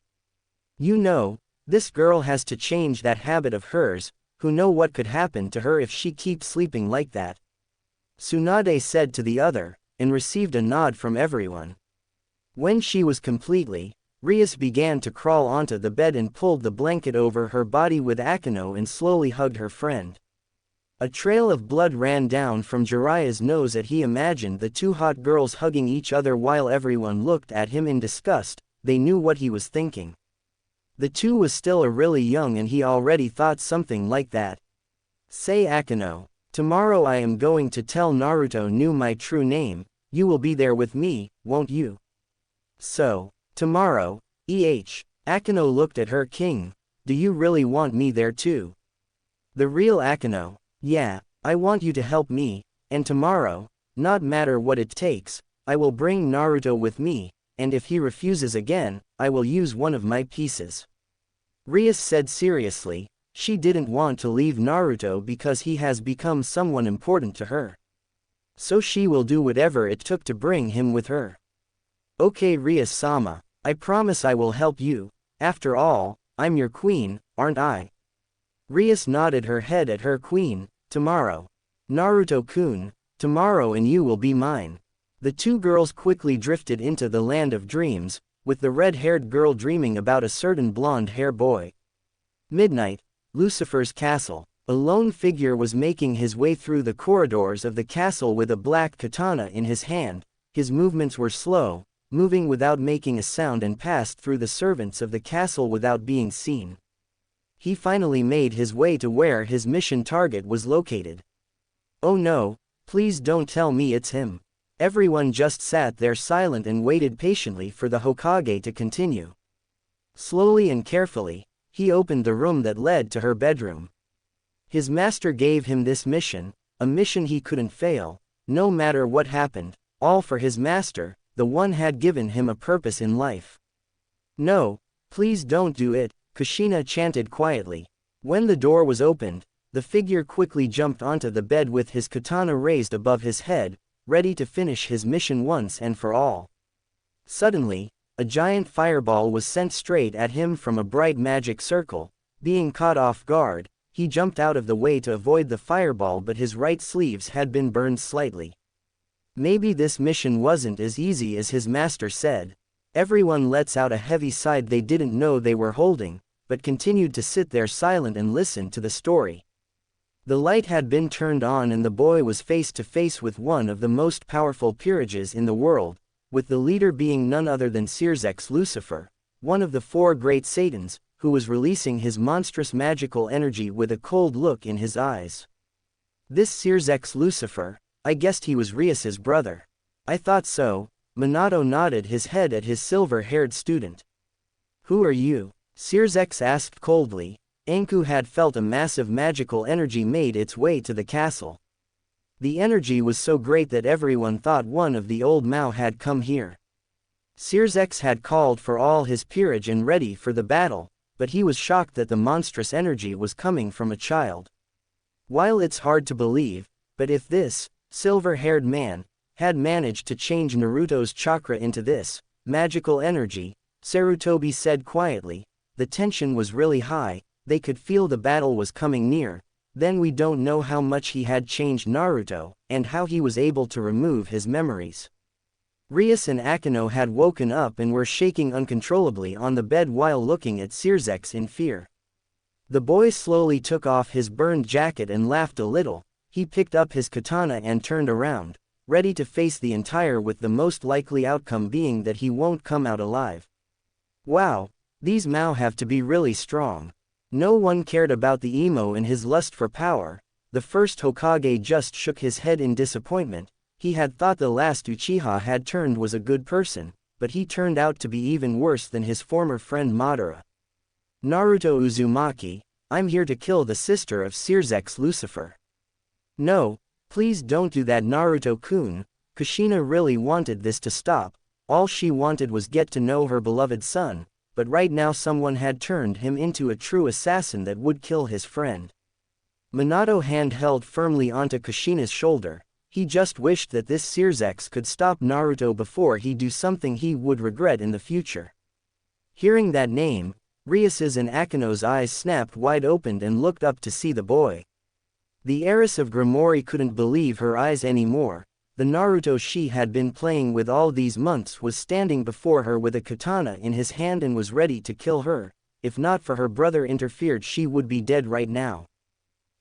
You know, this girl has to change that habit of hers. Who know what could happen to her if she keeps sleeping like that? Tsunade said to the other, and received a nod from everyone. When she was completely, Rias began to crawl onto the bed and pulled the blanket over her body with Akino and slowly hugged her friend. A trail of blood ran down from Jiraiya's nose as he imagined the two hot girls hugging each other while everyone looked at him in disgust. They knew what he was thinking. The two was still really young and he already thought something like that. Say Akino, Tomorrow I am going to tell Naruto knew my true name, you will be there with me, won't you? So, tomorrow, Akino looked at her king. Do you really want me there too? The real Akino, yeah, I want you to help me, and tomorrow, not matter what it takes, I will bring Naruto with me, and if he refuses again, I will use one of my pieces. Rias said seriously. She didn't want to leave Naruto because he has become someone important to her. So she will do whatever it took to bring him with her. Okay Rias-sama, I promise I will help you, after all, I'm your queen, aren't I? Rias nodded her head at her queen. Tomorrow. Naruto-kun, tomorrow and you will be mine. The two girls quickly drifted into the land of dreams, with the red-haired girl dreaming about a certain blonde-hair boy. Midnight. Lucifer's castle. A lone figure was making his way through the corridors of the castle with a black katana in his hand. His movements were slow, moving without making a sound and passed through the servants of the castle without being seen. He finally made his way to where his mission target was located. Oh no, please don't tell me it's him. Everyone just sat there silent and waited patiently for the Hokage to continue. Slowly and carefully, he opened the room that led to her bedroom. His master gave him this mission, a mission he couldn't fail, no matter what happened, all for his master, the one had given him a purpose in life. No, please don't do it, Kushina chanted quietly. When the door was opened, the figure quickly jumped onto the bed with his katana raised above his head, ready to finish his mission once and for all. Suddenly, a giant fireball was sent straight at him from a bright magic circle. Being caught off guard, he jumped out of the way to avoid the fireball, but his right sleeves had been burned slightly. Maybe this mission wasn't as easy as his master said. Everyone lets out a heavy sigh they didn't know they were holding, but continued to sit there silent and listen to the story. The light had been turned on and the boy was face to face with one of the most powerful peerages in the world, with the leader being none other than Seerzex Lucifer, one of the four great Satans, who was releasing his monstrous magical energy with a cold look in his eyes. This Seerzex Lucifer, I guessed he was Rias's brother. I thought so. Minato nodded his head at his silver-haired student. Who are you? Seerzex asked coldly. Anku had felt a massive magical energy made its way to the castle. The energy was so great that everyone thought one of the old Mao had come here. Seerzex had called for all his peerage and ready for the battle, but he was shocked that the monstrous energy was coming from a child. While it's hard to believe, but if this silver-haired man had managed to change Naruto's chakra into this magical energy, Sarutobi said quietly, the tension was really high, they could feel the battle was coming near. Then we don't know how much he had changed Naruto, and how he was able to remove his memories. Rias and Akino had woken up and were shaking uncontrollably on the bed while looking at Seerzex in fear. The boy slowly took off his burned jacket and laughed a little. He picked up his katana and turned around, ready to face the entire with the most likely outcome being that he won't come out alive. Wow, these Mao have to be really strong. No one cared about the emo and his lust for power. The first Hokage just shook his head in disappointment. He had thought the last Uchiha had turned was a good person, but he turned out to be even worse than his former friend Madara. Naruto Uzumaki, I'm here to kill the sister of Seerzex Lucifer. No, please don't do that Naruto-kun. Kushina really wanted this to stop. All she wanted was get to know her beloved son. But right now someone had turned him into a true assassin that would kill his friend. Minato hand held firmly onto Kushina's shoulder. He just wished that this Seerzex could stop Naruto before he do something he would regret in the future. Hearing that name, Rias's and Akino's eyes snapped wide open and looked up to see the boy. The heiress of Gremory couldn't believe her eyes anymore. The Naruto she had been playing with all these months was standing before her with a katana in his hand and was ready to kill her. If not for her brother interfered, she would be dead right now.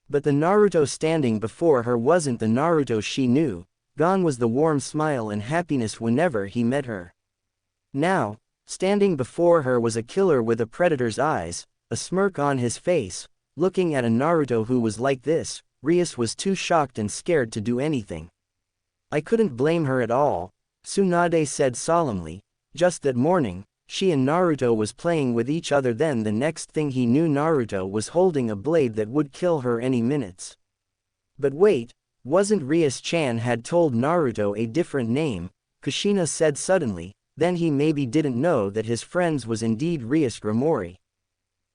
But the Naruto standing before her wasn't the Naruto she knew. Gone was the warm smile and happiness whenever he met her. Now, standing before her was a killer with a predator's eyes, a smirk on his face, looking at a Naruto who was like this, Rias was too shocked and scared to do anything. I couldn't blame her at all, Tsunade said solemnly. Just that morning, she and Naruto was playing with each other. Then the next thing he knew, Naruto was holding a blade that would kill her any minutes. But wait, wasn't Rias-chan had told Naruto a different name, Kushina said suddenly. Then he maybe didn't know that his friends was indeed Rias Gremory.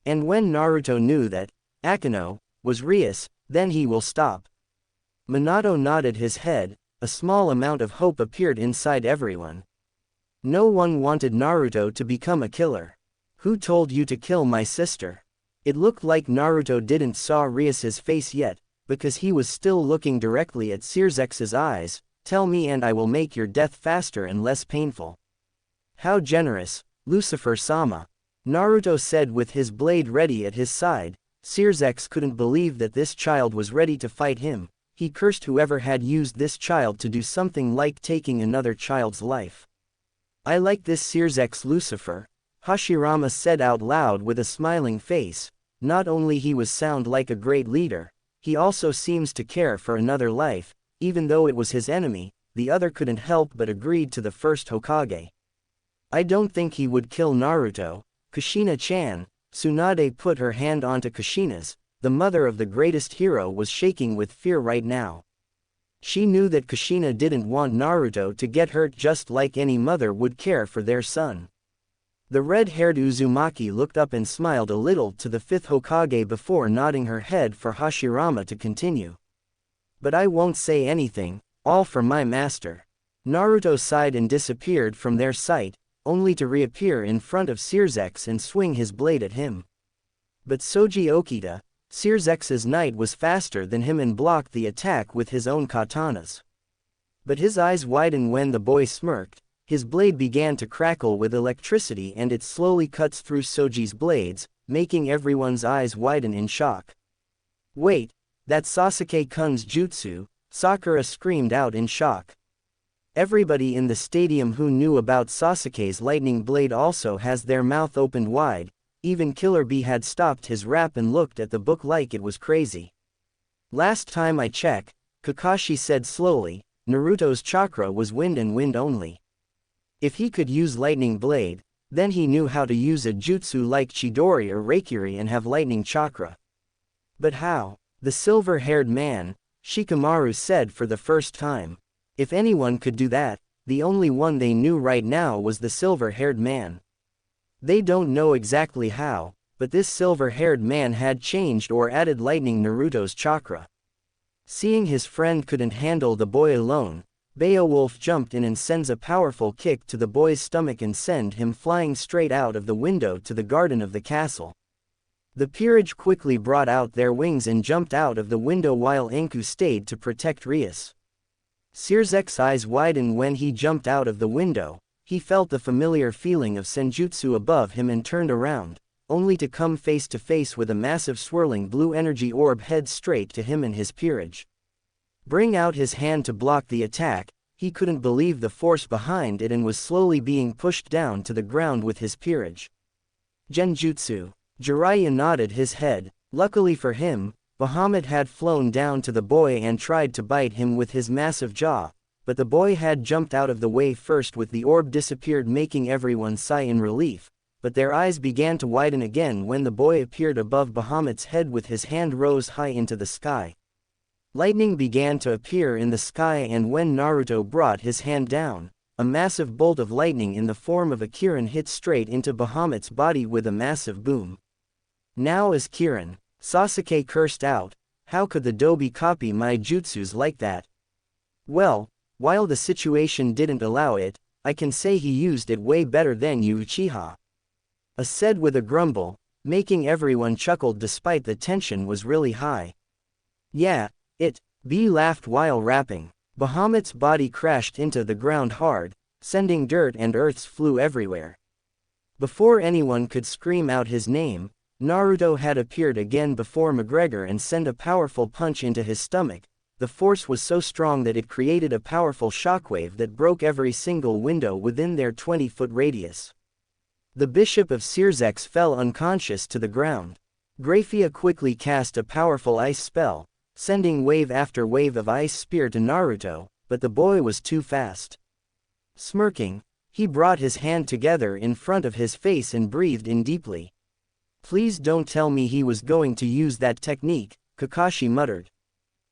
And when Naruto knew that Akeno was Rias, then he will stop. Minato nodded his head. A small amount of hope appeared inside everyone. No one wanted Naruto to become a killer. Who told you to kill my sister? It looked like Naruto didn't saw Rias's face yet, because he was still looking directly at Searzex's eyes. Tell me and I will make your death faster and less painful. How generous, Lucifer-sama. Naruto said with his blade ready at his side. Searzex couldn't believe that this child was ready to fight him. He cursed whoever had used this child to do something like taking another child's life. I like this Searzex Lucifer, Hashirama said out loud with a smiling face. Not only he was sound like a great leader, he also seems to care for another life. Even though it was his enemy, the other couldn't help but agreed to the first Hokage. I don't think he would kill Naruto, Kushina-chan. Tsunade put her hand onto Kushina's. The mother of the greatest hero was shaking with fear right now. She knew that Kushina didn't want Naruto to get hurt, just like any mother would care for their son. The red-haired Uzumaki looked up and smiled a little to the fifth Hokage before nodding her head for Hashirama to continue. But I won't say anything, all for my master. Naruto sighed and disappeared from their sight, only to reappear in front of Searzex and swing his blade at him. But Soji Okita, Searzex's knight, was faster than him and blocked the attack with his own katanas. But his eyes widened when the boy smirked. His blade began to crackle with electricity and it slowly cuts through Soji's blades, making everyone's eyes widen in shock. Wait, that's Sasuke-kun's jutsu, Sakura screamed out in shock. Everybody in the stadium who knew about Sasuke's lightning blade also has their mouth opened wide. Even Killer Bee had stopped his rap and looked at the book like it was crazy. Last time I checked, Kakashi said slowly, Naruto's chakra was wind and wind only. If he could use lightning blade, then he knew how to use a jutsu like Chidori or Reikiri and have lightning chakra. But how? The silver-haired man, Shikamaru said for the first time. If anyone could do that, the only one they knew right now was the silver-haired man. They don't know exactly how, but this silver-haired man had changed or added lightning Naruto's chakra. Seeing his friend couldn't handle the boy alone, Beowulf jumped in and sends a powerful kick to the boy's stomach and send him flying straight out of the window to the garden of the castle. The peerage quickly brought out their wings and jumped out of the window while Enku stayed to protect Rias. Searzex's eyes widened when he jumped out of the window. He felt the familiar feeling of senjutsu above him and turned around, only to come face to face with a massive swirling blue energy orb head straight to him and his peerage. Bring out his hand to block the attack. He couldn't believe the force behind it and was slowly being pushed down to the ground with his peerage. Genjutsu. Jiraiya nodded his head. Luckily for him, Bahamut had flown down to the boy and tried to bite him with his massive jaw, but the boy had jumped out of the way first with the orb disappeared, making everyone sigh in relief, but their eyes began to widen again when the boy appeared above Bahamut's head with his hand rose high into the sky. Lightning began to appear in the sky, and when Naruto brought his hand down, a massive bolt of lightning in the form of a Kirin hit straight into Bahamut's body with a massive boom. Now as Kirin, Sasuke cursed out, how could the Dobi copy my jutsus like that? Well, while the situation didn't allow it, I can say he used it way better than you Uchiha. Said with a grumble, making everyone chuckle despite the tension was really high. Yeah, B laughed while rapping. Bahamut's body crashed into the ground hard, sending dirt and earths flew everywhere. Before anyone could scream out his name, Naruto had appeared again before McGregor and sent a powerful punch into his stomach. The force was so strong that it created a powerful shockwave that broke every single window within their 20-foot radius. The Bishop of Searzex fell unconscious to the ground. Graphia quickly cast a powerful ice spell, sending wave after wave of ice spear to Naruto, but the boy was too fast. Smirking, he brought his hand together in front of his face and breathed in deeply. Please don't tell me he was going to use that technique, Kakashi muttered.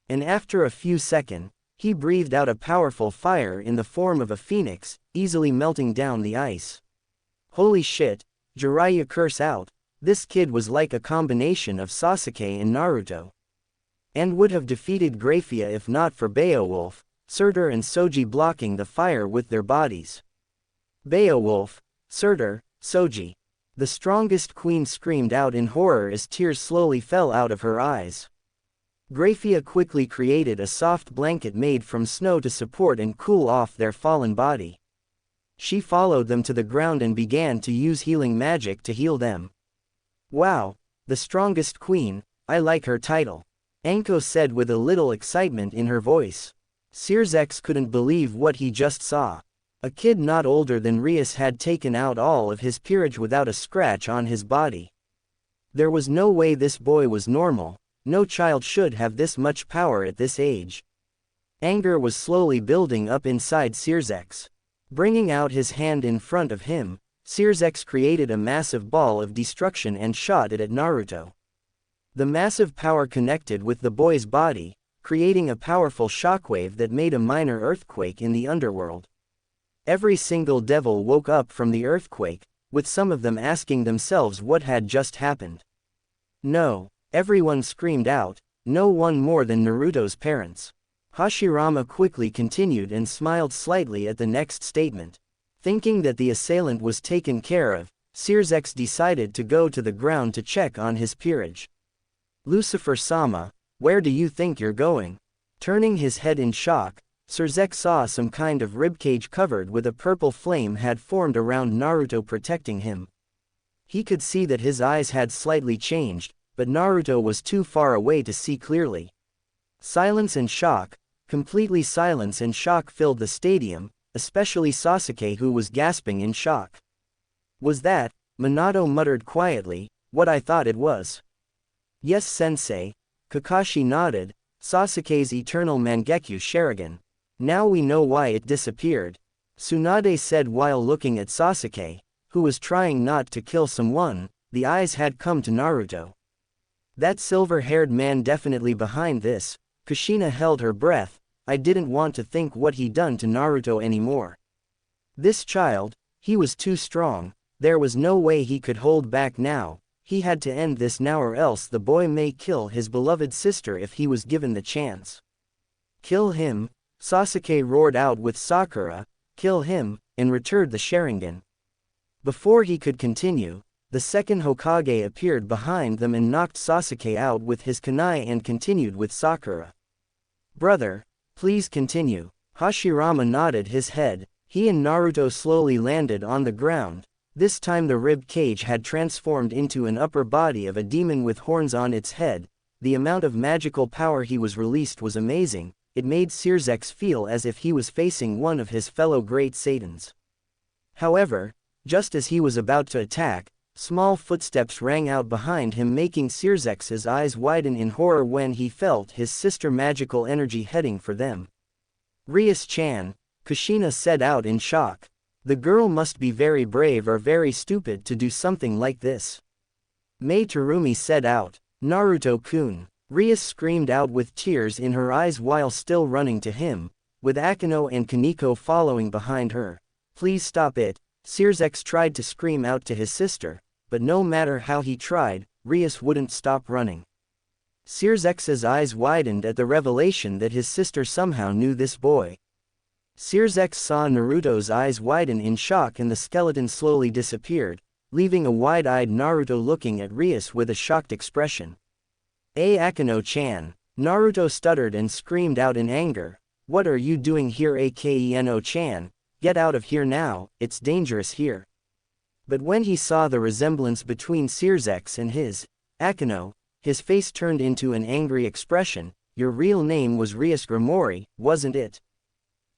And after a few seconds, he breathed out a powerful fire in the form of a phoenix, easily melting down the ice. Holy shit, Jiraiya curse out, this kid was like a combination of Sasuke and Naruto. And would have defeated Grafia if not for Beowulf, Surtur and Soji blocking the fire with their bodies. Beowulf, Surtur, Soji. The strongest queen screamed out in horror as tears slowly fell out of her eyes. Grafia quickly created a soft blanket made from snow to support and cool off their fallen body. She followed them to the ground and began to use healing magic to heal them. Wow, the strongest queen, I like her title. Anko said with a little excitement in her voice. Sirzex couldn't believe what he just saw. A kid not older than Rias had taken out all of his peerage without a scratch on his body. There was no way this boy was normal, no child should have this much power at this age. Anger was slowly building up inside Sirzex. Bringing out his hand in front of him, Sirzex created a massive ball of destruction and shot it at Naruto. The massive power connected with the boy's body, creating a powerful shockwave that made a minor earthquake in the underworld. Every single devil woke up from the earthquake, with some of them asking themselves what had just happened. No, everyone screamed out, no one more than Naruto's parents. Hashirama quickly continued and smiled slightly at the next statement. Thinking that the assailant was taken care of, Sirzex decided to go to the ground to check on his peerage. Lucifer-sama, where do you think you're going? Turning his head in shock, Sirzex saw some kind of ribcage covered with a purple flame had formed around Naruto protecting him. He could see that his eyes had slightly changed, but Naruto was too far away to see clearly. Silence and shock, completely silence and shock filled the stadium, especially Sasuke who was gasping in shock. Was that, Minato muttered quietly, what I thought it was? Yes sensei, Kakashi nodded, Sasuke's eternal Mangekyo Sharingan. Now we know why it disappeared, Tsunade said while looking at Sasuke, who was trying not to kill someone. The eyes had come to Naruto. That silver-haired man definitely behind this. Kushina held her breath. I didn't want to think what he'd done to Naruto anymore. This child, he was too strong, there was no way he could hold back now. He had to end this now or else the boy may kill his beloved sister if he was given the chance. Kill him, Sasuke roared out with Sakura, kill him, and returned the Sharingan. Before he could continue, the second Hokage appeared behind them and knocked Sasuke out with his kunai and continued with Sakura. Brother, please continue. Hashirama nodded his head. He and Naruto slowly landed on the ground. This time the rib cage had transformed into an upper body of a demon with horns on its head. The amount of magical power he was released was amazing. It made Sirzex feel as if he was facing one of his fellow great Satans. However, just as he was about to attack, small footsteps rang out behind him, making Sirzex's eyes widen in horror when he felt his sister magical energy heading for them. Rias-chan, Kushina said out in shock. The girl must be very brave or very stupid to do something like this. Mei Terumi said out. Naruto-kun. Rias screamed out with tears in her eyes while still running to him, with Akino and Kaneko following behind her. Please stop it. Sirzex tried to scream out to his sister, but no matter how he tried, Rias wouldn't stop running. Sirzex's eyes widened at the revelation that his sister somehow knew this boy. Sirzex saw Naruto's eyes widen in shock and the skeleton slowly disappeared, leaving a wide-eyed Naruto looking at Rias with a shocked expression. Akeno-chan. Naruto stuttered and screamed out in anger. What are you doing here, Akeno-chan? Get out of here now, it's dangerous here. But when he saw the resemblance between Sirzex and his, Akeno, his face turned into an angry expression. Your real name was Rias Gremory, wasn't it?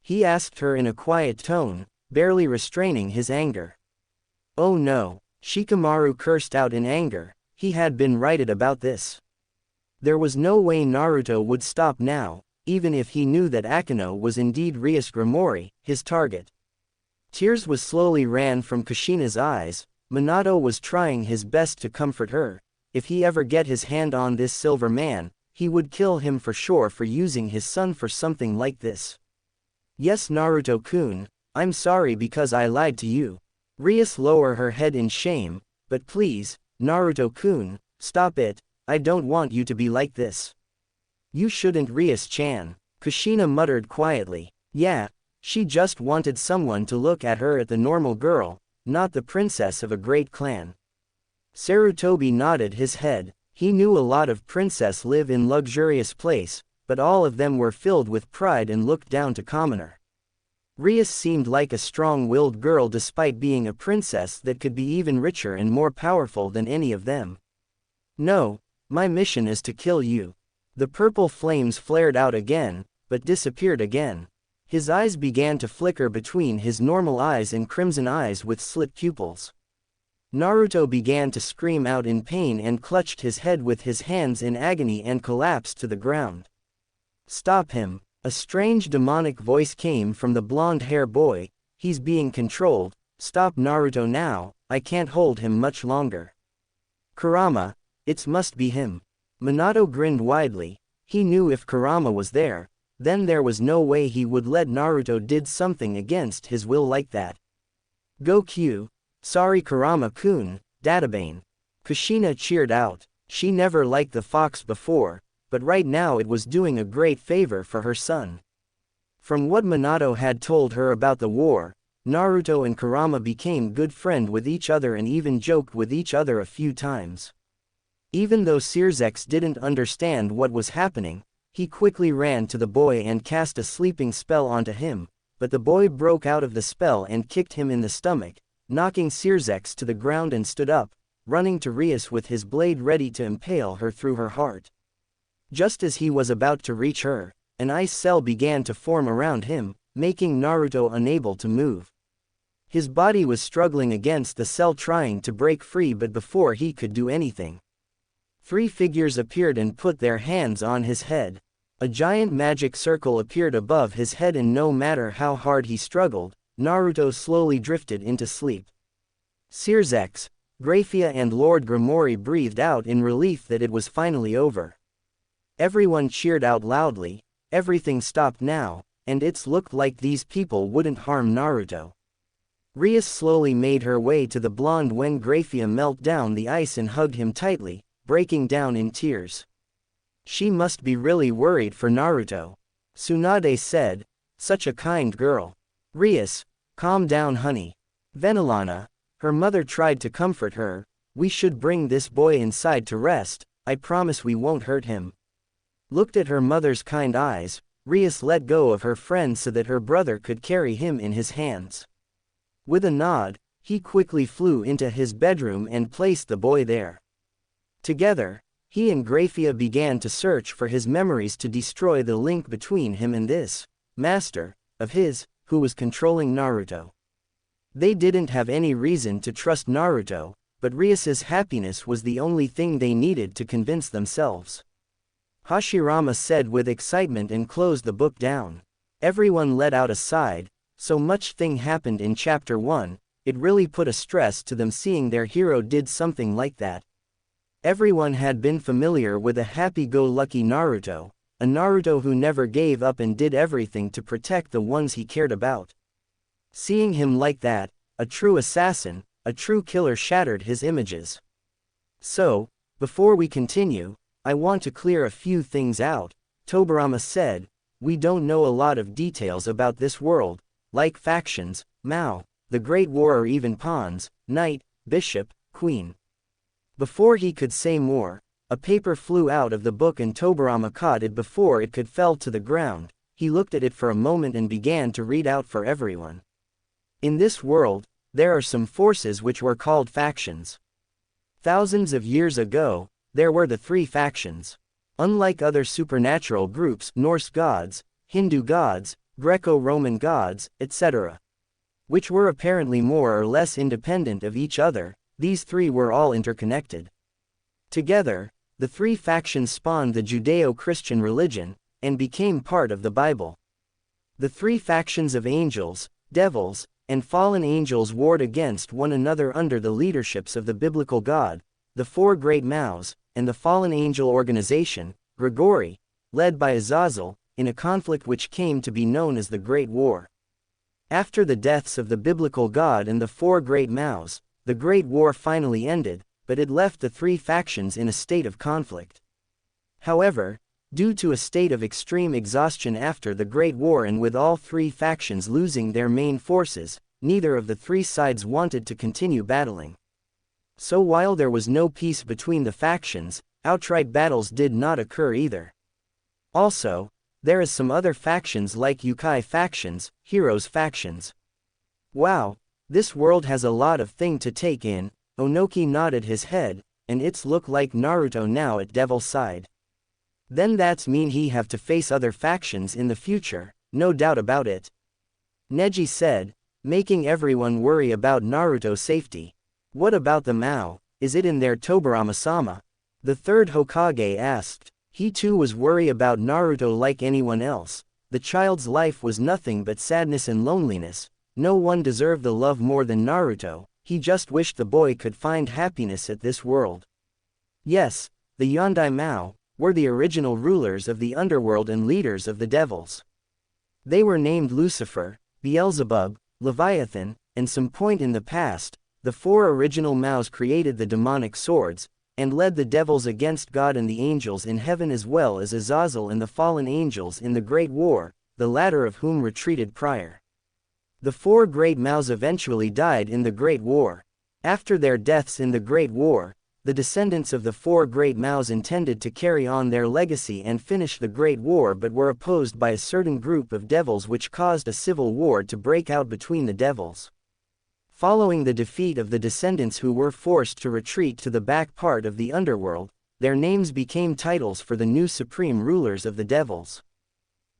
He asked her in a quiet tone, barely restraining his anger. Oh no, Shikamaru cursed out in anger. He had been righted about this. There was no way Naruto would stop now, even if he knew that Akeno was indeed Rias Gremory, his target. Tears was slowly ran from Kushina's eyes. Minato was trying his best to comfort her. If he ever get his hand on this silver man, he would kill him for sure for using his son for something like this. Yes, Naruto-kun, I'm sorry because I lied to you. Rias lower her head in shame, but please, Naruto-kun, stop it, I don't want you to be like this. You shouldn't, Rias-chan, Kushina muttered quietly. Yeah, she just wanted someone to look at her as the normal girl, not the princess of a great clan. Sarutobi nodded his head. He knew a lot of princess live in luxurious place, but all of them were filled with pride and looked down to commoner. Rias seemed like a strong-willed girl despite being a princess that could be even richer and more powerful than any of them. No, my mission is to kill you. The purple flames flared out again, but disappeared again. His eyes began to flicker between his normal eyes and crimson eyes with slit pupils. Naruto began to scream out in pain and clutched his head with his hands in agony and collapsed to the ground. Stop him! A strange demonic voice came from the blonde-hair boy. He's being controlled. Stop Naruto now, I can't hold him much longer. Kurama, it must be him. Minato grinned widely. He knew if Kurama was there, then there was no way he would let Naruto did something against his will like that. Goku, sorry Kurama-kun, Databane. Kushina cheered out. She never liked the fox before, but right now it was doing a great favor for her son. From what Minato had told her about the war, Naruto and Kurama became good friends with each other and even joked with each other a few times. Even though Sirzex didn't understand what was happening, he quickly ran to the boy and cast a sleeping spell onto him, but the boy broke out of the spell and kicked him in the stomach, knocking Sirzex to the ground and stood up, running to Rias with his blade ready to impale her through her heart. Just as he was about to reach her, an ice cell began to form around him, making Naruto unable to move. His body was struggling against the cell trying to break free, but before he could do anything, three figures appeared and put their hands on his head. A giant magic circle appeared above his head, and no matter how hard he struggled, Naruto slowly drifted into sleep. Sirzex, Graphia and Lord Gremory breathed out in relief that it was finally over. Everyone cheered out loudly. Everything stopped now, and it looked like these people wouldn't harm Naruto. Rias slowly made her way to the blonde when Graphia melted down the ice and hugged him tightly, breaking down in tears. She must be really worried for Naruto. Tsunade said, such a kind girl. Rias, calm down honey. Venilana, her mother tried to comfort her, we should bring this boy inside to rest, I promise we won't hurt him. Looked at her mother's kind eyes, Rias let go of her friend so that her brother could carry him in his hands. With a nod, he quickly flew into his bedroom and placed the boy there. Together, he and Graphia began to search for his memories to destroy the link between him and this master of his, who was controlling Naruto. They didn't have any reason to trust Naruto, but Rias's happiness was the only thing they needed to convince themselves. Hashirama said with excitement and closed the book down. Everyone let out a sigh. So much thing happened in chapter 1, it really put a stress to them seeing their hero did something like that. Everyone had been familiar with a happy-go-lucky Naruto, a Naruto who never gave up and did everything to protect the ones he cared about. Seeing him like that, a true assassin, a true killer shattered his images. So, before we continue, I want to clear a few things out, Tobirama said. We don't know a lot of details about this world, like factions, Mao, the Great War, or even pawns, knight, bishop, queen. Before he could say more, a paper flew out of the book and Tobirama caught it before it could fell to the ground. He looked at it for a moment and began to read out for everyone. In this world, there are some forces which were called factions. Thousands of years ago, there were the three factions. Unlike other supernatural groups, Norse gods, Hindu gods, Greco-Roman gods, etc., which were apparently more or less independent of each other, these three were all interconnected. Together, The three factions spawned the Judeo-Christian religion, and became part of the Bible. The three factions of angels, devils, and fallen angels warred against one another under the leaderships of the biblical God, the four great Maus, and the fallen angel organization, Gremory, led by Azazel, in a conflict which came to be known as the Great War. After the deaths of the biblical God and the four great Maus, the Great War finally ended, but it left the three factions in a state of conflict. However, due to a state of extreme exhaustion after the Great War and with all three factions losing their main forces, neither of the three sides wanted to continue battling. So while there was no peace between the factions, outright battles did not occur either. Also, there is some other factions like Yukai factions, heroes factions. Wow, this world has a lot of thing to take in. Onoki nodded his head, and it's look like Naruto now at Devil's side. Then that's mean he have to face other factions in the future, no doubt about it. Neji said, making everyone worry about Naruto's safety. What about the Mao, is it in there? Tobirama-sama? The third Hokage asked. He too was worried about Naruto like anyone else. The child's life was nothing but sadness and loneliness. No one deserved the love more than Naruto. He just wished the boy could find happiness at this world. Yes, the Yondai Mao were the original rulers of the underworld and leaders of the devils. They were named Lucifer, Beelzebub, Leviathan, and some point in the past, the four original Maus created the demonic swords, and led the devils against God and the angels in heaven as well as Azazel and the fallen angels in the Great War, the latter of whom retreated prior. The four great Maus eventually died in the Great War. After their deaths in the Great War, the descendants of the four great Maus intended to carry on their legacy and finish the Great War but were opposed by a certain group of devils which caused a civil war to break out between the devils. Following the defeat of the descendants who were forced to retreat to the back part of the underworld, their names became titles for the new supreme rulers of the devils.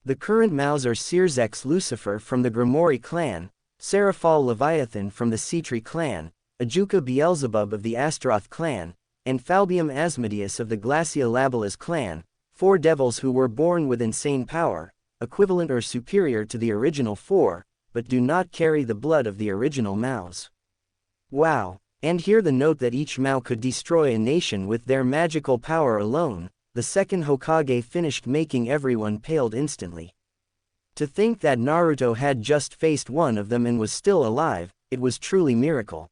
The current Maus are Searzex Lucifer from the Gremory clan, Seraphal Leviathan from the Cetri clan, Ajuka Beelzebub of the Astaroth clan, and Falbium Asmodeus of the Glaciolabalas clan, four devils who were born with insane power, equivalent or superior to the original four, but do not carry the blood of the original Maus. Wow, and here the note that each Mao could destroy a nation with their magical power alone. The second Hokage finished, making everyone paled instantly. To think that Naruto had just faced one of them and was still alive, it was truly miracle.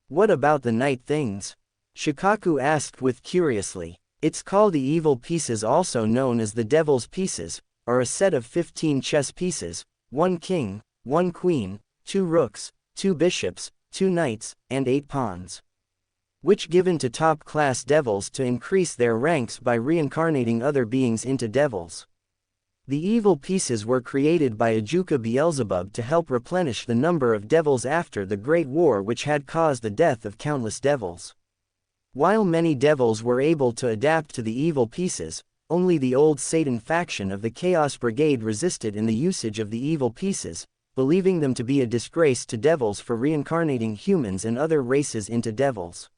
What about the night things? Shikaku asked with curiously. It's called the evil pieces, also known as the devil's pieces, are a set of 15 chess pieces, 1 king, 1 queen, 2 rooks, 2 bishops, 2 knights, and 8 pawns. Which given to top-class devils to increase their ranks by reincarnating other beings into devils. The evil pieces were created by Ajuka Beelzebub to help replenish the number of devils after the Great War which had caused the death of countless devils. While many devils were able to adapt to the evil pieces, only the old Satan faction of the Chaos Brigade resisted in the usage of the evil pieces, believing them to be a disgrace to devils for reincarnating humans and other races into devils.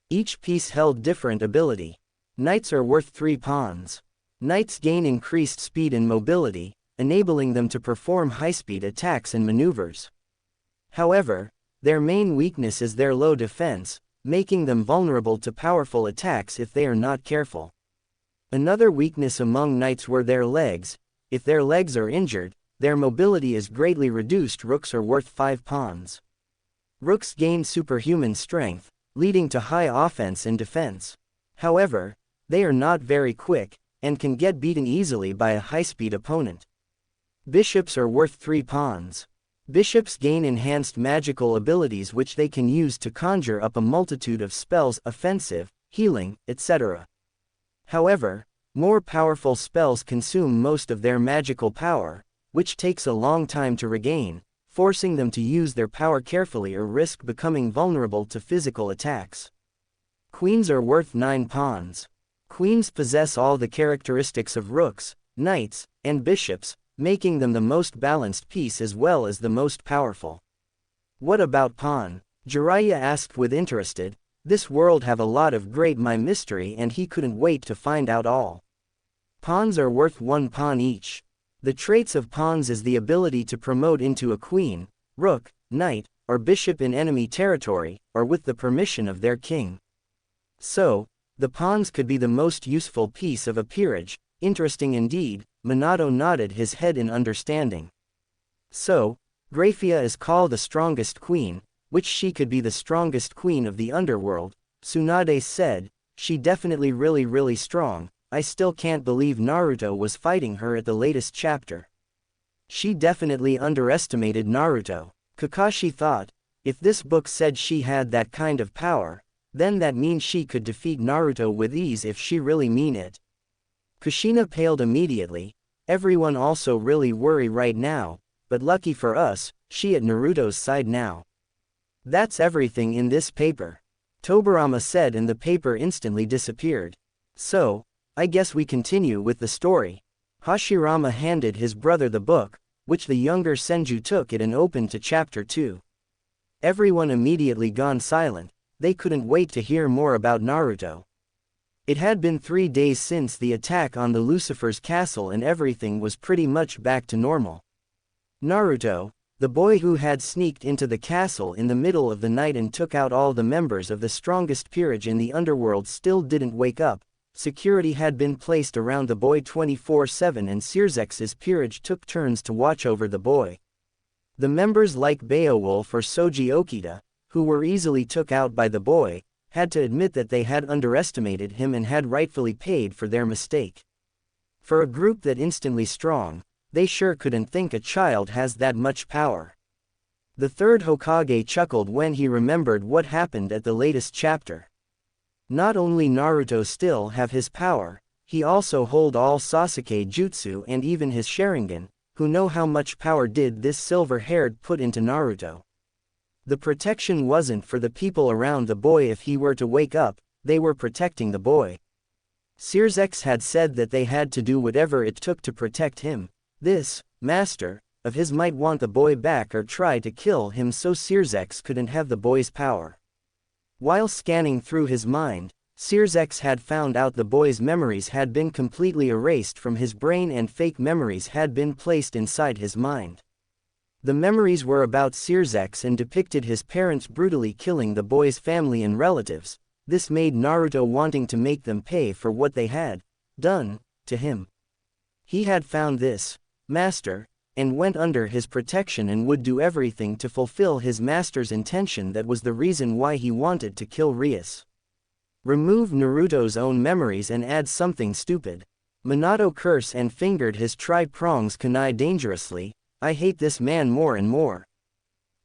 Each piece held different ability. Knights are worth 3 pawns. Knights gain increased speed and mobility, enabling them to perform high-speed attacks and maneuvers. However, their main weakness is their low defense, making them vulnerable to powerful attacks if they are not careful. Another weakness among knights were their legs. If their legs are injured, their mobility is greatly reduced. Rooks are worth 5 pawns. Rooks gain superhuman strength, leading to high offense and defense. However, they are not very quick, and can get beaten easily by a high-speed opponent. Bishops are worth 3 pawns. Bishops gain enhanced magical abilities which they can use to conjure up a multitude of spells, offensive, healing, etc. However, more powerful spells consume most of their magical power, which takes a long time to regain, forcing them to use their power carefully or risk becoming vulnerable to physical attacks. Queens are worth 9 pawns. Queens possess all the characteristics of rooks, knights, and bishops, making them the most balanced piece as well as the most powerful. What about pawn? Jiraiya asked with interested. This world have a lot of great mystery and he couldn't wait to find out all. Pawns are worth 1 pawn each. The traits of pawns is the ability to promote into a queen, rook, knight, or bishop in enemy territory, or with the permission of their king. So, the pawns could be the most useful piece of a peerage. Interesting indeed. Minato nodded his head in understanding. So, Graphia is called the strongest queen, which she could be the strongest queen of the underworld, Tsunade said. She definitely really strong. I still can't believe Naruto was fighting her at the latest chapter. She definitely underestimated Naruto. Kakashi thought, if this book said she had that kind of power, then that means she could defeat Naruto with ease if she really mean it. Kushina paled immediately. Everyone also really worry right now, but lucky for us, she at Naruto's side now. That's everything in this paper, Tobirama said, and the paper instantly disappeared. So, I guess we continue with the story. Hashirama handed his brother the book, which the younger Senju took it and opened to chapter 2. Everyone immediately gone silent. They couldn't wait to hear more about Naruto. It had been 3 days since the attack on the Lucifer's castle and everything was pretty much back to normal. Naruto, the boy who had sneaked into the castle in the middle of the night and took out all the members of the strongest peerage in the underworld, still didn't wake up. Security had been placed around the boy 24/7 and Searzex's peerage took turns to watch over the boy. The members like Beowulf or Soji Okita, who were easily took out by the boy, had to admit that they had underestimated him and had rightfully paid for their mistake. For a group that instantly strong, they sure couldn't think a child has that much power. The third Hokage chuckled when he remembered what happened at the latest chapter. Not only Naruto still have his power, he also hold all Sasuke jutsu and even his Sharingan. Who know how much power did this silver-haired put into Naruto? The protection wasn't for the people around the boy. If he were to wake up, they were protecting the boy. Searzex had said that they had to do whatever it took to protect him. This master of his might want the boy back or try to kill him, so Searzex couldn't have the boy's power. While scanning through his mind, Searzex had found out the boy's memories had been completely erased from his brain and fake memories had been placed inside his mind. The memories were about Searzex and depicted his parents brutally killing the boy's family and relatives. This made Naruto wanting to make them pay for what they had done to him. He had found this master and went under his protection and would do everything to fulfill his master's intention. That was the reason why he wanted to kill Rias. Remove Naruto's own memories and add something stupid. Minato cursed and fingered his tri-prongs kunai dangerously. I hate this man more and more.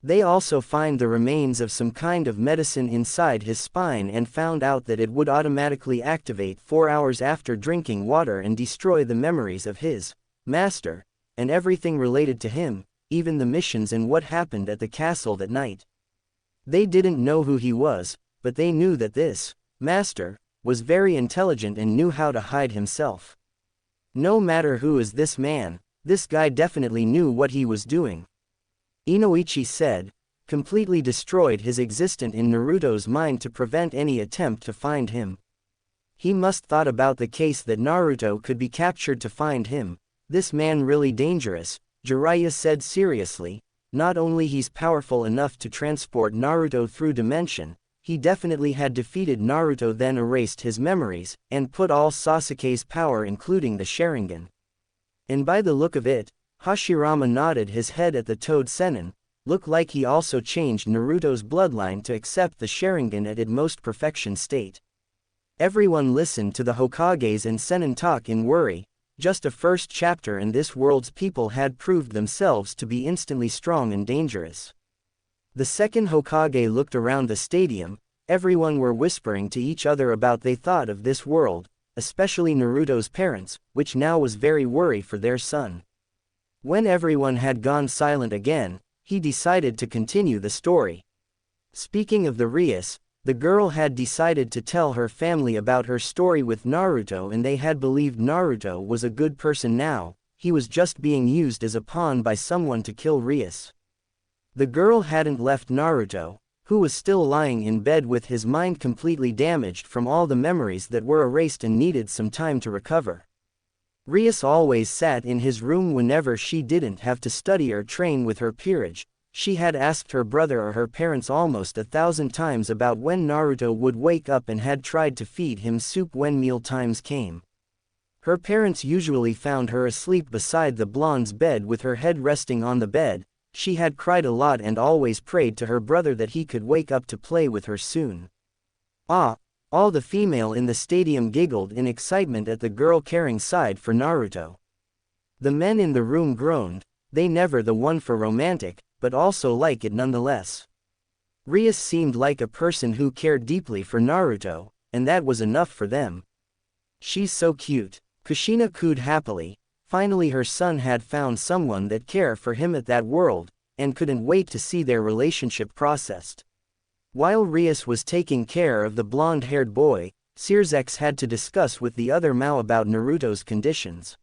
They also find the remains of some kind of medicine inside his spine and found out that it would automatically activate 4 hours after drinking water and destroy the memories of his master, and everything related to him, even the missions and what happened at the castle that night. They didn't know who he was, but they knew that this master was very intelligent and knew how to hide himself. No matter who is this man, this guy definitely knew what he was doing. Inoichi said, completely destroyed his existence in Naruto's mind to prevent any attempt to find him. He must thought about the case that Naruto could be captured to find him. This man really dangerous, Jiraiya said seriously. Not only he's powerful enough to transport Naruto through dimension, he definitely had defeated Naruto, then erased his memories, and put all Sasuke's power including the Sharingan. And by the look of it, Hashirama nodded his head at the Toad Sennin. Looked like he also changed Naruto's bloodline to accept the Sharingan at its most perfection state. Everyone listened to the Hokages and Sennin talk in worry. Just a first chapter and this world's people had proved themselves to be instantly strong and dangerous. The second Hokage looked around the stadium. Everyone were whispering to each other about they thought of this world, especially Naruto's parents, which now was very worried for their son. When everyone had gone silent again, he decided to continue the story. Speaking of the Rias, the girl had decided to tell her family about her story with Naruto, and they had believed Naruto was a good person. Now, he was just being used as a pawn by someone to kill Rias. The girl hadn't left Naruto, who was still lying in bed with his mind completely damaged from all the memories that were erased and needed some time to recover. Rias always sat in his room whenever she didn't have to study or train with her peerage. She had asked her brother or her parents almost 1,000 times about when Naruto would wake up and had tried to feed him soup when meal times came. Her parents usually found her asleep beside the blonde's bed with her head resting on the bed. She had cried a lot and always prayed to her brother that he could wake up to play with her soon. Ah! All the female in the stadium giggled in excitement at the girl caring side for Naruto. The men in the room groaned, they never the one for romantic, but also like it nonetheless. Rias seemed like a person who cared deeply for Naruto, and that was enough for them. She's so cute. Kushina cooed happily. Finally her son had found someone that cared for him at that world, and couldn't wait to see their relationship processed. While Rias was taking care of the blonde-haired boy, Sirzex had to discuss with the other Mao about Naruto's conditions.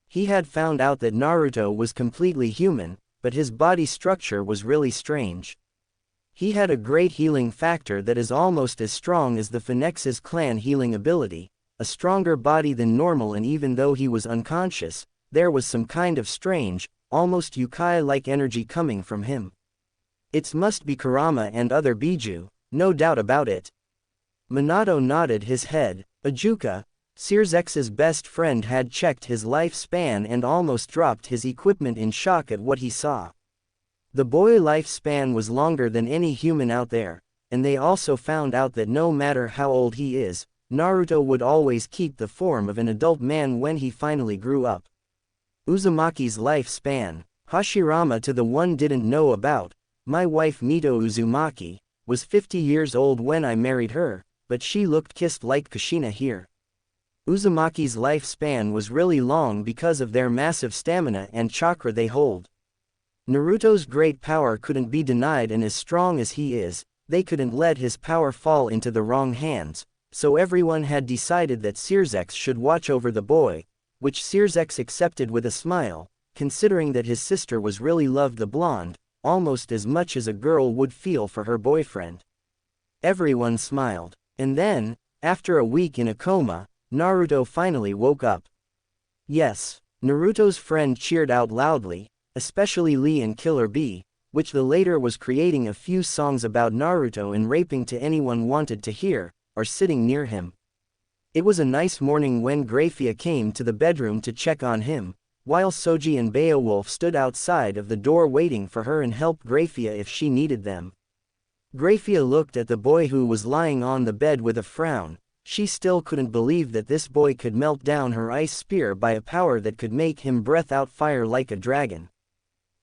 He had found out that Naruto was completely human, but his body structure was really strange. He had a great healing factor that is almost as strong as the Phoenix's clan healing ability, a stronger body than normal, and even though he was unconscious, there was some kind of strange, almost Yukai-like energy coming from him. It must be Kurama and other Biju, no doubt about it. Minato nodded his head. Ajuka, Sirzex's best friend, had checked his lifespan and almost dropped his equipment in shock at what he saw. The boy lifespan was longer than any human out there, and they also found out that no matter how old he is, Naruto would always keep the form of an adult man when he finally grew up. Uzumaki's lifespan, Hashirama to the one didn't know about, my wife Mito Uzumaki, was 50 years old when I married her, but she looked kissed like Kushina here. Uzumaki's lifespan was really long because of their massive stamina and chakra they hold. Naruto's great power couldn't be denied, and as strong as he is, they couldn't let his power fall into the wrong hands, so everyone had decided that Sirzex should watch over the boy, which Sirzex accepted with a smile, considering that his sister was really loved the blonde, almost as much as a girl would feel for her boyfriend. Everyone smiled. And then, after a week in a coma, Naruto finally woke up. Yes, Naruto's friend cheered out loudly, especially Lee and Killer Bee, which the later was creating a few songs about Naruto and raping to anyone wanted to hear, or sitting near him. It was a nice morning when Grafia came to the bedroom to check on him, while Soji and Beowulf stood outside of the door waiting for her and helped Grafia if she needed them. Grafia looked at the boy who was lying on the bed with a frown. She still couldn't believe that this boy could melt down her ice spear by a power that could make him breath out fire like a dragon.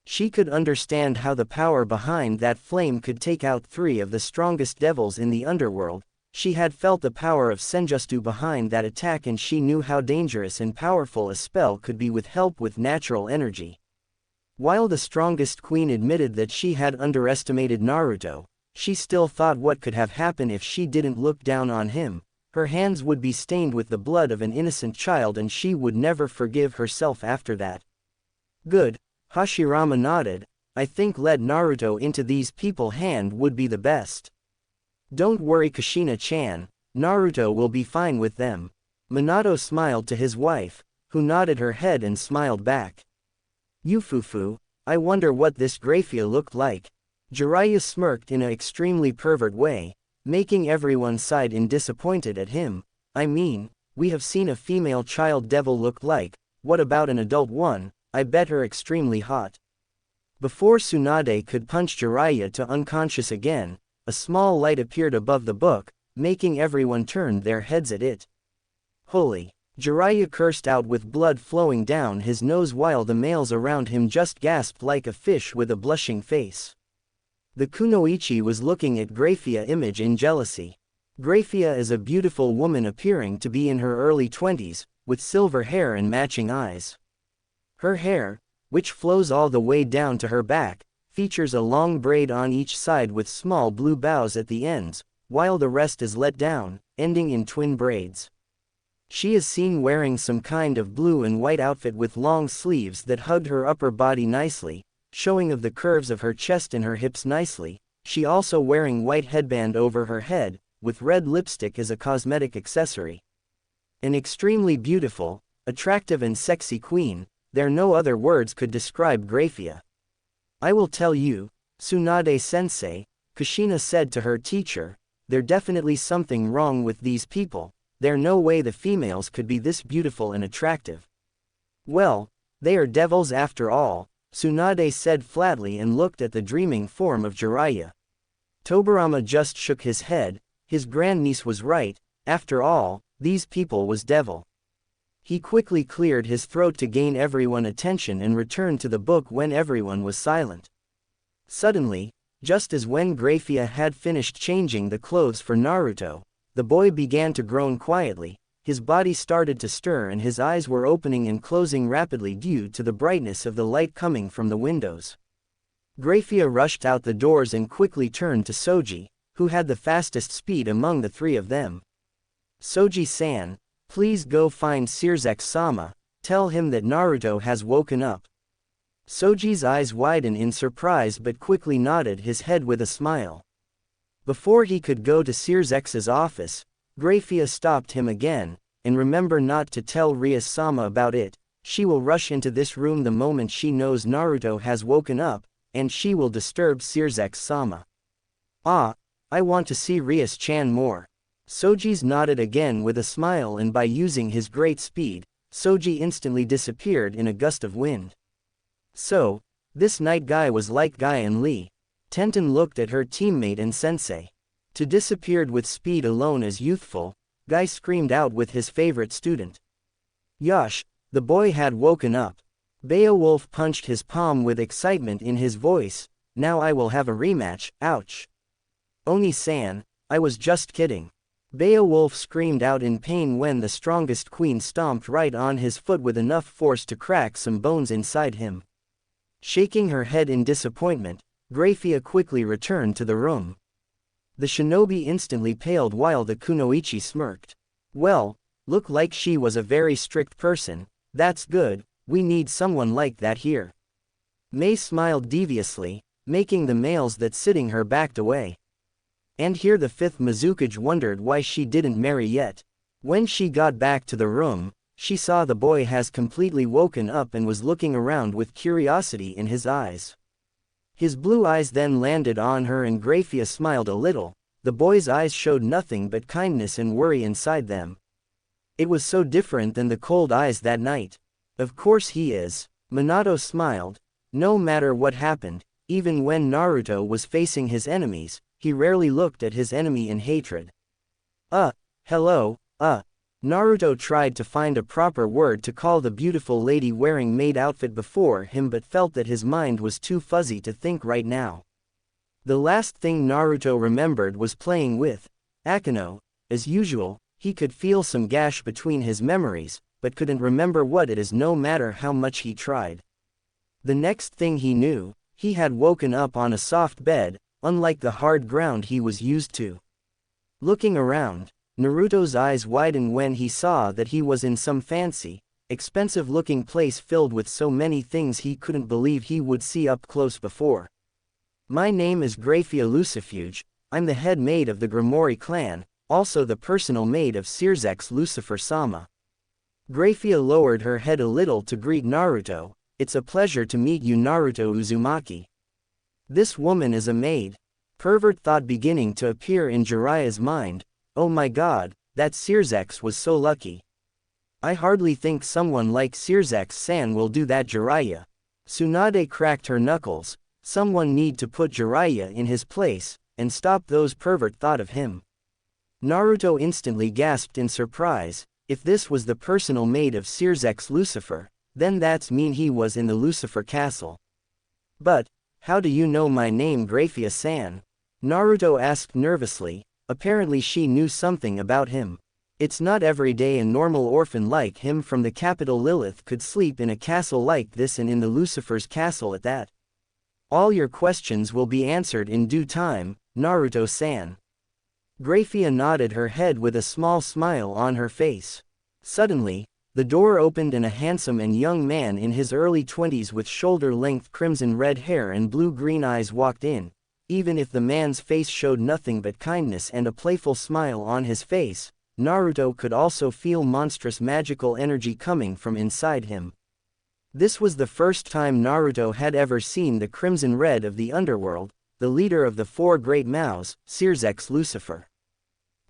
She could understand how the power behind that flame could take out 3 of the strongest devils in the underworld. She had felt the power of Senjutsu behind that attack, and she knew how dangerous and powerful a spell could be with help with natural energy. While the strongest queen admitted that she had underestimated Naruto, she still thought what could have happened if she didn't look down on him. Her hands would be stained with the blood of an innocent child, and she would never forgive herself after that. Good, Hashirama nodded. I think let Naruto into these people's hand would be the best. Don't worry Kushina-chan, Naruto will be fine with them. Minato smiled to his wife, who nodded her head and smiled back. Yufufu, I wonder what this Grafia looked like. Jiraiya smirked in an extremely pervert way, making everyone sigh in disappointed at him. I mean, we have seen a female child devil look like, what about an adult one? I bet her extremely hot. Before Tsunade could punch Jiraiya to unconscious again, a small light appeared above the book, making everyone turn their heads at it. Holy! Jiraiya cursed out with blood flowing down his nose while the males around him just gasped like a fish with a blushing face. The kunoichi was looking at Grafia image in jealousy. Grafia is a beautiful woman appearing to be in her early 20s, with silver hair and matching eyes. Her hair, which flows all the way down to her back, features a long braid on each side with small blue bows at the ends, while the rest is let down, ending in twin braids. She is seen wearing some kind of blue and white outfit with long sleeves that hugged her upper body nicely, showing of the curves of her chest and her hips nicely. she also wearing white headband over her head, with red lipstick as a cosmetic accessory. An extremely beautiful, attractive and sexy queen, there no other words could describe Grafia. I will tell you, Tsunade-sensei, Kushina said to her teacher, there definitely something wrong with these people, there no way the females could be this beautiful and attractive. Well, they are devils after all, Tsunade said flatly and looked at the dreaming form of Jiraiya. Tobirama just shook his head, his grandniece was right, after all, these people was devil. He quickly cleared his throat to gain everyone's attention and returned to the book when everyone was silent. Suddenly, just as when Grafia had finished changing the clothes for Naruto, the boy began to groan quietly, his body started to stir and his eyes were opening and closing rapidly due to the brightness of the light coming from the windows. Grafia rushed out the doors and quickly turned to Soji, who had the fastest speed among the three of them. Soji-san, please go find Sirzex-sama, tell him that Naruto has woken up. Soji's eyes widened in surprise but quickly nodded his head with a smile. Before he could go to Sirzex's office, Grafia stopped him again, and remember not to tell Rias-sama about it, she will rush into this room the moment she knows Naruto has woken up, and she will disturb Sirzex-sama. Ah, I want to see Rias-chan more. Soji's nodded again with a smile and by using his great speed, Soji instantly disappeared in a gust of wind. So, this night guy was like Guy and Lee. Tenten looked at her teammate and sensei. To disappeared with speed alone as youthful, Guy screamed out with his favorite student. Yosh, the boy had woken up. Beowulf punched his palm with excitement in his voice, now I will have a rematch, ouch. Oni-san, I was just kidding. Beowulf screamed out in pain when the strongest queen stomped right on his foot with enough force to crack some bones inside him. Shaking her head in disappointment, Grafia quickly returned to the room. The shinobi instantly paled while the kunoichi smirked. Well, look like she was a very strict person, that's good, we need someone like that here. Mei smiled deviously, making the males that sitting her backed away. And here the fifth Mizukage wondered why she didn't marry yet. When she got back to the room, she saw the boy has completely woken up and was looking around with curiosity in his eyes. His blue eyes then landed on her and Grafia smiled a little, the boy's eyes showed nothing but kindness and worry inside them. It was so different than the cold eyes that night. Of course he is. Minato smiled. No matter what happened, even when Naruto was facing his enemies, he rarely looked at his enemy in hatred. Hello, Naruto tried to find a proper word to call the beautiful lady wearing maid outfit before him but felt that his mind was too fuzzy to think right now. The last thing Naruto remembered was playing with Akeno. As usual, he could feel some gash between his memories, but couldn't remember what it is no matter how much he tried. The next thing he knew, he had woken up on a soft bed, unlike the hard ground he was used to. Looking around, Naruto's eyes widened when he saw that he was in some fancy, expensive-looking place filled with so many things he couldn't believe he would see up close before. My name is Grafia Lucifuge, I'm the head maid of the Gremory clan, also the personal maid of Sirzex Lucifer-sama. Grafia lowered her head a little to greet Naruto, it's a pleasure to meet you Naruto Uzumaki. This woman is a maid. Pervert thought beginning to appear in Jiraiya's mind. Oh my god, that Sirzex was so lucky. I hardly think someone like Sirzex-san will do that Jiraiya. Tsunade cracked her knuckles, someone need to put Jiraiya in his place, and stop those pervert thought of him. Naruto instantly gasped in surprise, if this was the personal maid of Sirzex Lucifer, then that's mean he was in the Lucifer castle. But, how do you know my name Grafia-san? Naruto asked nervously. Apparently she knew something about him. It's not every day a normal orphan like him from the capital Lilith could sleep in a castle like this and in the Lucifer's castle at that. All your questions will be answered in due time, Naruto-san. Grafia nodded her head with a small smile on her face. Suddenly, the door opened and a handsome and young man in his early 20s with shoulder-length crimson red hair and blue-green eyes walked in. even if the man's face showed nothing but kindness and a playful smile on his face, Naruto could also feel monstrous magical energy coming from inside him. This was the first time Naruto had ever seen the crimson red of the underworld, the leader of the four great Maos, Seersex Lucifer.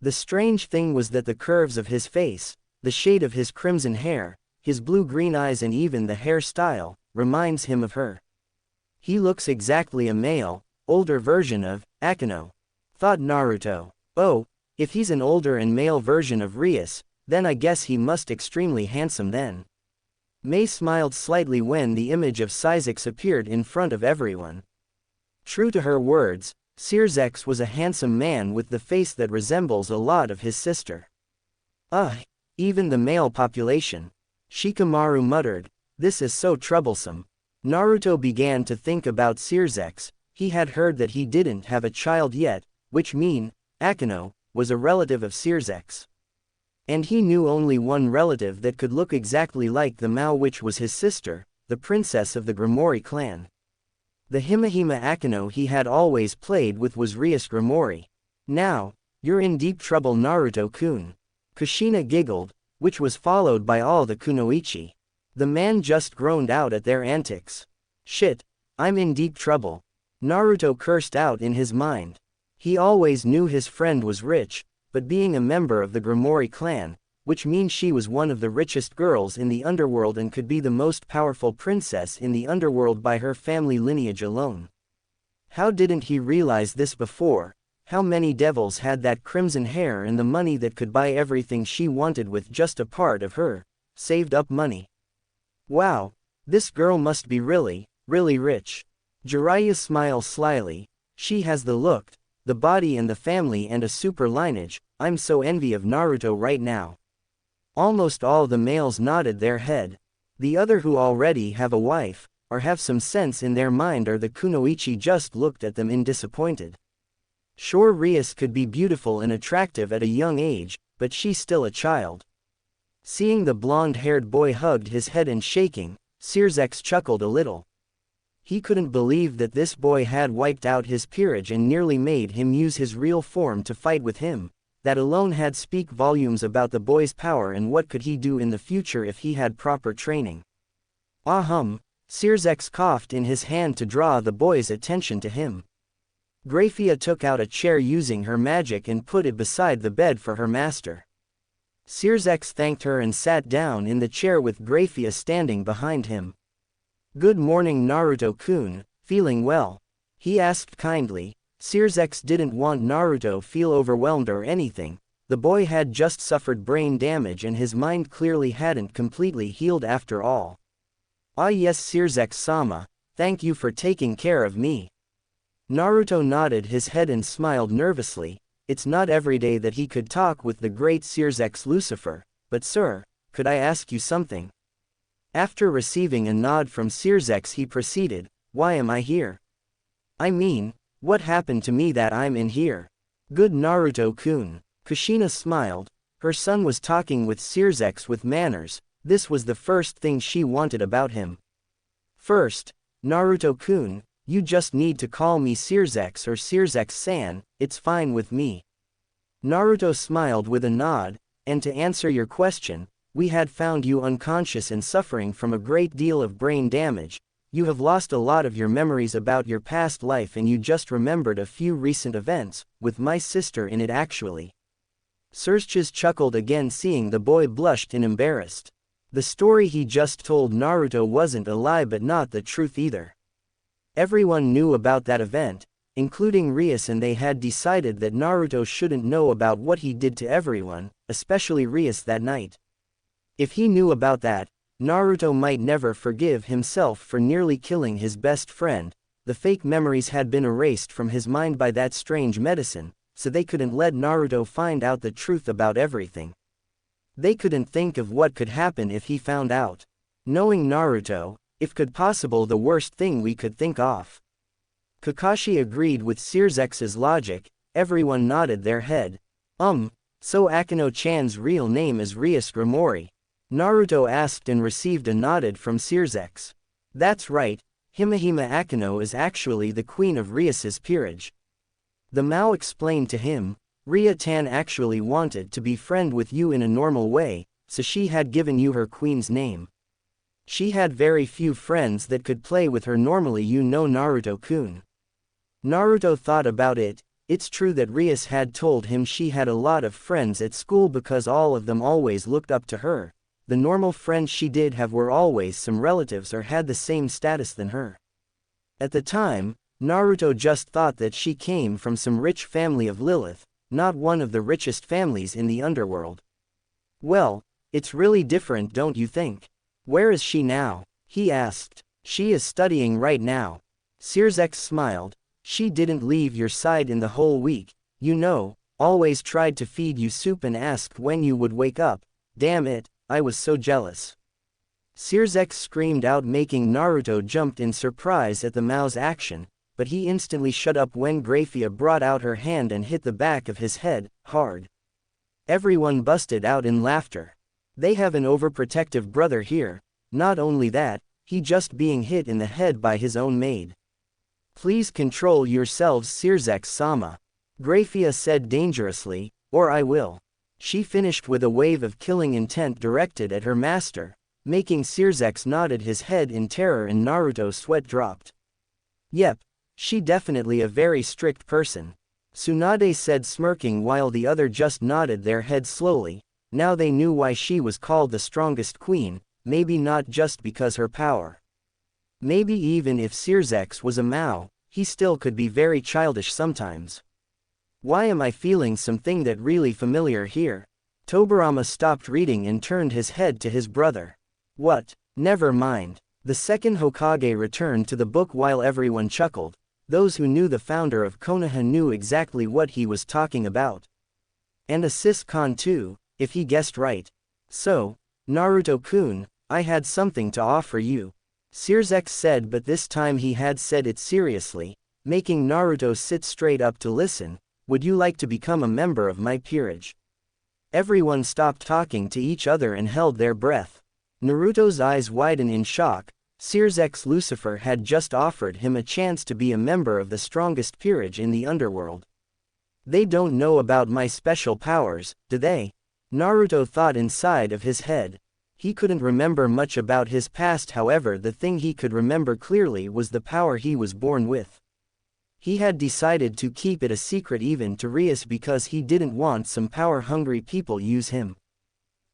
The strange thing was that the curves of his face, the shade of his crimson hair, his blue-green eyes and even the hairstyle, reminds him of her. He looks exactly a male, older version of Akeno, thought Naruto. Oh, if he's an older and male version of Rias, then I guess he must extremely handsome then. May smiled slightly when the image of Seersex appeared in front of everyone. True to her words, Seersex was a handsome man with the face that resembles a lot of his sister. Even the male population. Shikamaru muttered, this is so troublesome. Naruto began to think about Seersex. He had heard that he didn't have a child yet, which mean, Akeno, was a relative of Seersex. And he knew only one relative that could look exactly like the Mao, which was his sister, the princess of the Gremory clan. The Himahima Akeno he had always played with was Rias Gremory. Now, you're in deep trouble Naruto-kun. Kushina giggled, which was followed by all the kunoichi. The man just groaned out at their antics. Shit, I'm in deep trouble. Naruto cursed out in his mind. He always knew his friend was rich, but being a member of the Gremory clan, which means she was one of the richest girls in the underworld and could be the most powerful princess in the underworld by her family lineage alone. How didn't he realize this before? How many devils had that crimson hair and the money that could buy everything she wanted with just a part of her saved up money? Wow, this girl must be really, really rich. Jiraiya smiles slyly. She has the look, the body and the family and a super lineage. I'm so envy of Naruto right now. Almost all the males nodded their head. The other who already have a wife, or have some sense in their mind, or the kunoichi just looked at them in disappointed. Sure, Rias could be beautiful and attractive at a young age, but she's still a child. Seeing the blonde-haired boy hugged his head and shaking, Seersex chuckled a little. He couldn't believe that this boy had wiped out his peerage and nearly made him use his real form to fight with him. That alone had speak volumes about the boy's power and what could he do in the future if he had proper training. Seersex coughed in his hand to draw the boy's attention to him. Gremory took out a chair using her magic and put it beside the bed for her master. Seersex thanked her and sat down in the chair with Gremory standing behind him. Good morning Naruto-kun, feeling well? He asked kindly. Seersex didn't want Naruto feel overwhelmed or anything. The boy had just suffered brain damage and his mind clearly hadn't completely healed after all. Ah yes Seersex-sama, thank you for taking care of me. Naruto nodded his head and smiled nervously. It's not every day that he could talk with the great Seersex Lucifer, but sir, could I ask you something? After receiving a nod from Seersex he proceeded, why am I here? I mean, what happened to me that I'm in here? Good Naruto-kun. Kushina smiled. Her son was talking with Seersex with manners. This was the first thing she wanted about him. First, Naruto-kun, you just need to call me Seersex or Seersex-san, it's fine with me. Naruto smiled with a nod, and to answer your question, we had found you unconscious and suffering from a great deal of brain damage. You have lost a lot of your memories about your past life and you just remembered a few recent events, with my sister in it actually. Seersex chuckled again seeing the boy blushed and embarrassed. The story he just told Naruto wasn't a lie but not the truth either. Everyone knew about that event, including Rias, and they had decided that Naruto shouldn't know about what he did to everyone, especially Rias that night. If he knew about that, Naruto might never forgive himself for nearly killing his best friend. The fake memories had been erased from his mind by that strange medicine, so they couldn't let Naruto find out the truth about everything. They couldn't think of what could happen if he found out. Knowing Naruto, if could possible the worst thing we could think of. Kakashi agreed with Seersex's logic. Everyone nodded their head. So Akeno-chan's real name is Rias Gremory? Naruto asked and received a nod from Seersex. That's right, Himehime Akino is actually the queen of Rias's peerage. The Mao explained to him, Ria-tan actually wanted to be friend with you in a normal way, so she had given you her queen's name. She had very few friends that could play with her normally, you know, Naruto-kun. Naruto thought about it. It's true that Rias had told him she had a lot of friends at school because all of them always looked up to her. The normal friends she did have were always some relatives or had the same status than her. At the time, Naruto just thought that she came from some rich family of Lilith, not one of the richest families in the underworld. Well, it's really different, don't you think? Where is she now? He asked. She is studying right now. Sirzex smiled. She didn't leave your side in the whole week, you know, always tried to feed you soup and asked when you would wake up. Damn it, I was so jealous. Sirzex screamed out, making Naruto jumped in surprise at the Mao's action, but he instantly shut up when Grafia brought out her hand and hit the back of his head, hard. Everyone busted out in laughter. They have an overprotective brother here. Not only that, he just being hit in the head by his own maid. Please control yourselves, Sirzex-sama. Grafia said dangerously, or I will. She finished with a wave of killing intent directed at her master, making Sirzex nodded his head in terror and Naruto's sweat dropped. Yep, she definitely a very strict person. Tsunade said, smirking, while the other just nodded their heads slowly. Now they knew why she was called the strongest queen, maybe not just because her power. Maybe even if Sirzex was a Mao, he still could be very childish sometimes. Why am I feeling something that really familiar here? Tobirama stopped reading and turned his head to his brother. What? Never mind. The second Hokage returned to the book while everyone chuckled. Those who knew the founder of Konoha knew exactly what he was talking about. And Assist-kun too, if he guessed right. So, Naruto-kun, I had something to offer you. Sirzex said, but this time he had said it seriously, making Naruto sit straight up to listen. Would you like to become a member of my peerage? Everyone stopped talking to each other and held their breath. Naruto's eyes widened in shock. Sirzex Lucifer had just offered him a chance to be a member of the strongest peerage in the underworld. They don't know about my special powers, do they? Naruto thought inside of his head. He couldn't remember much about his past, however the thing he could remember clearly was the power he was born with. He had decided to keep it a secret even to Rias because he didn't want some power-hungry people use him.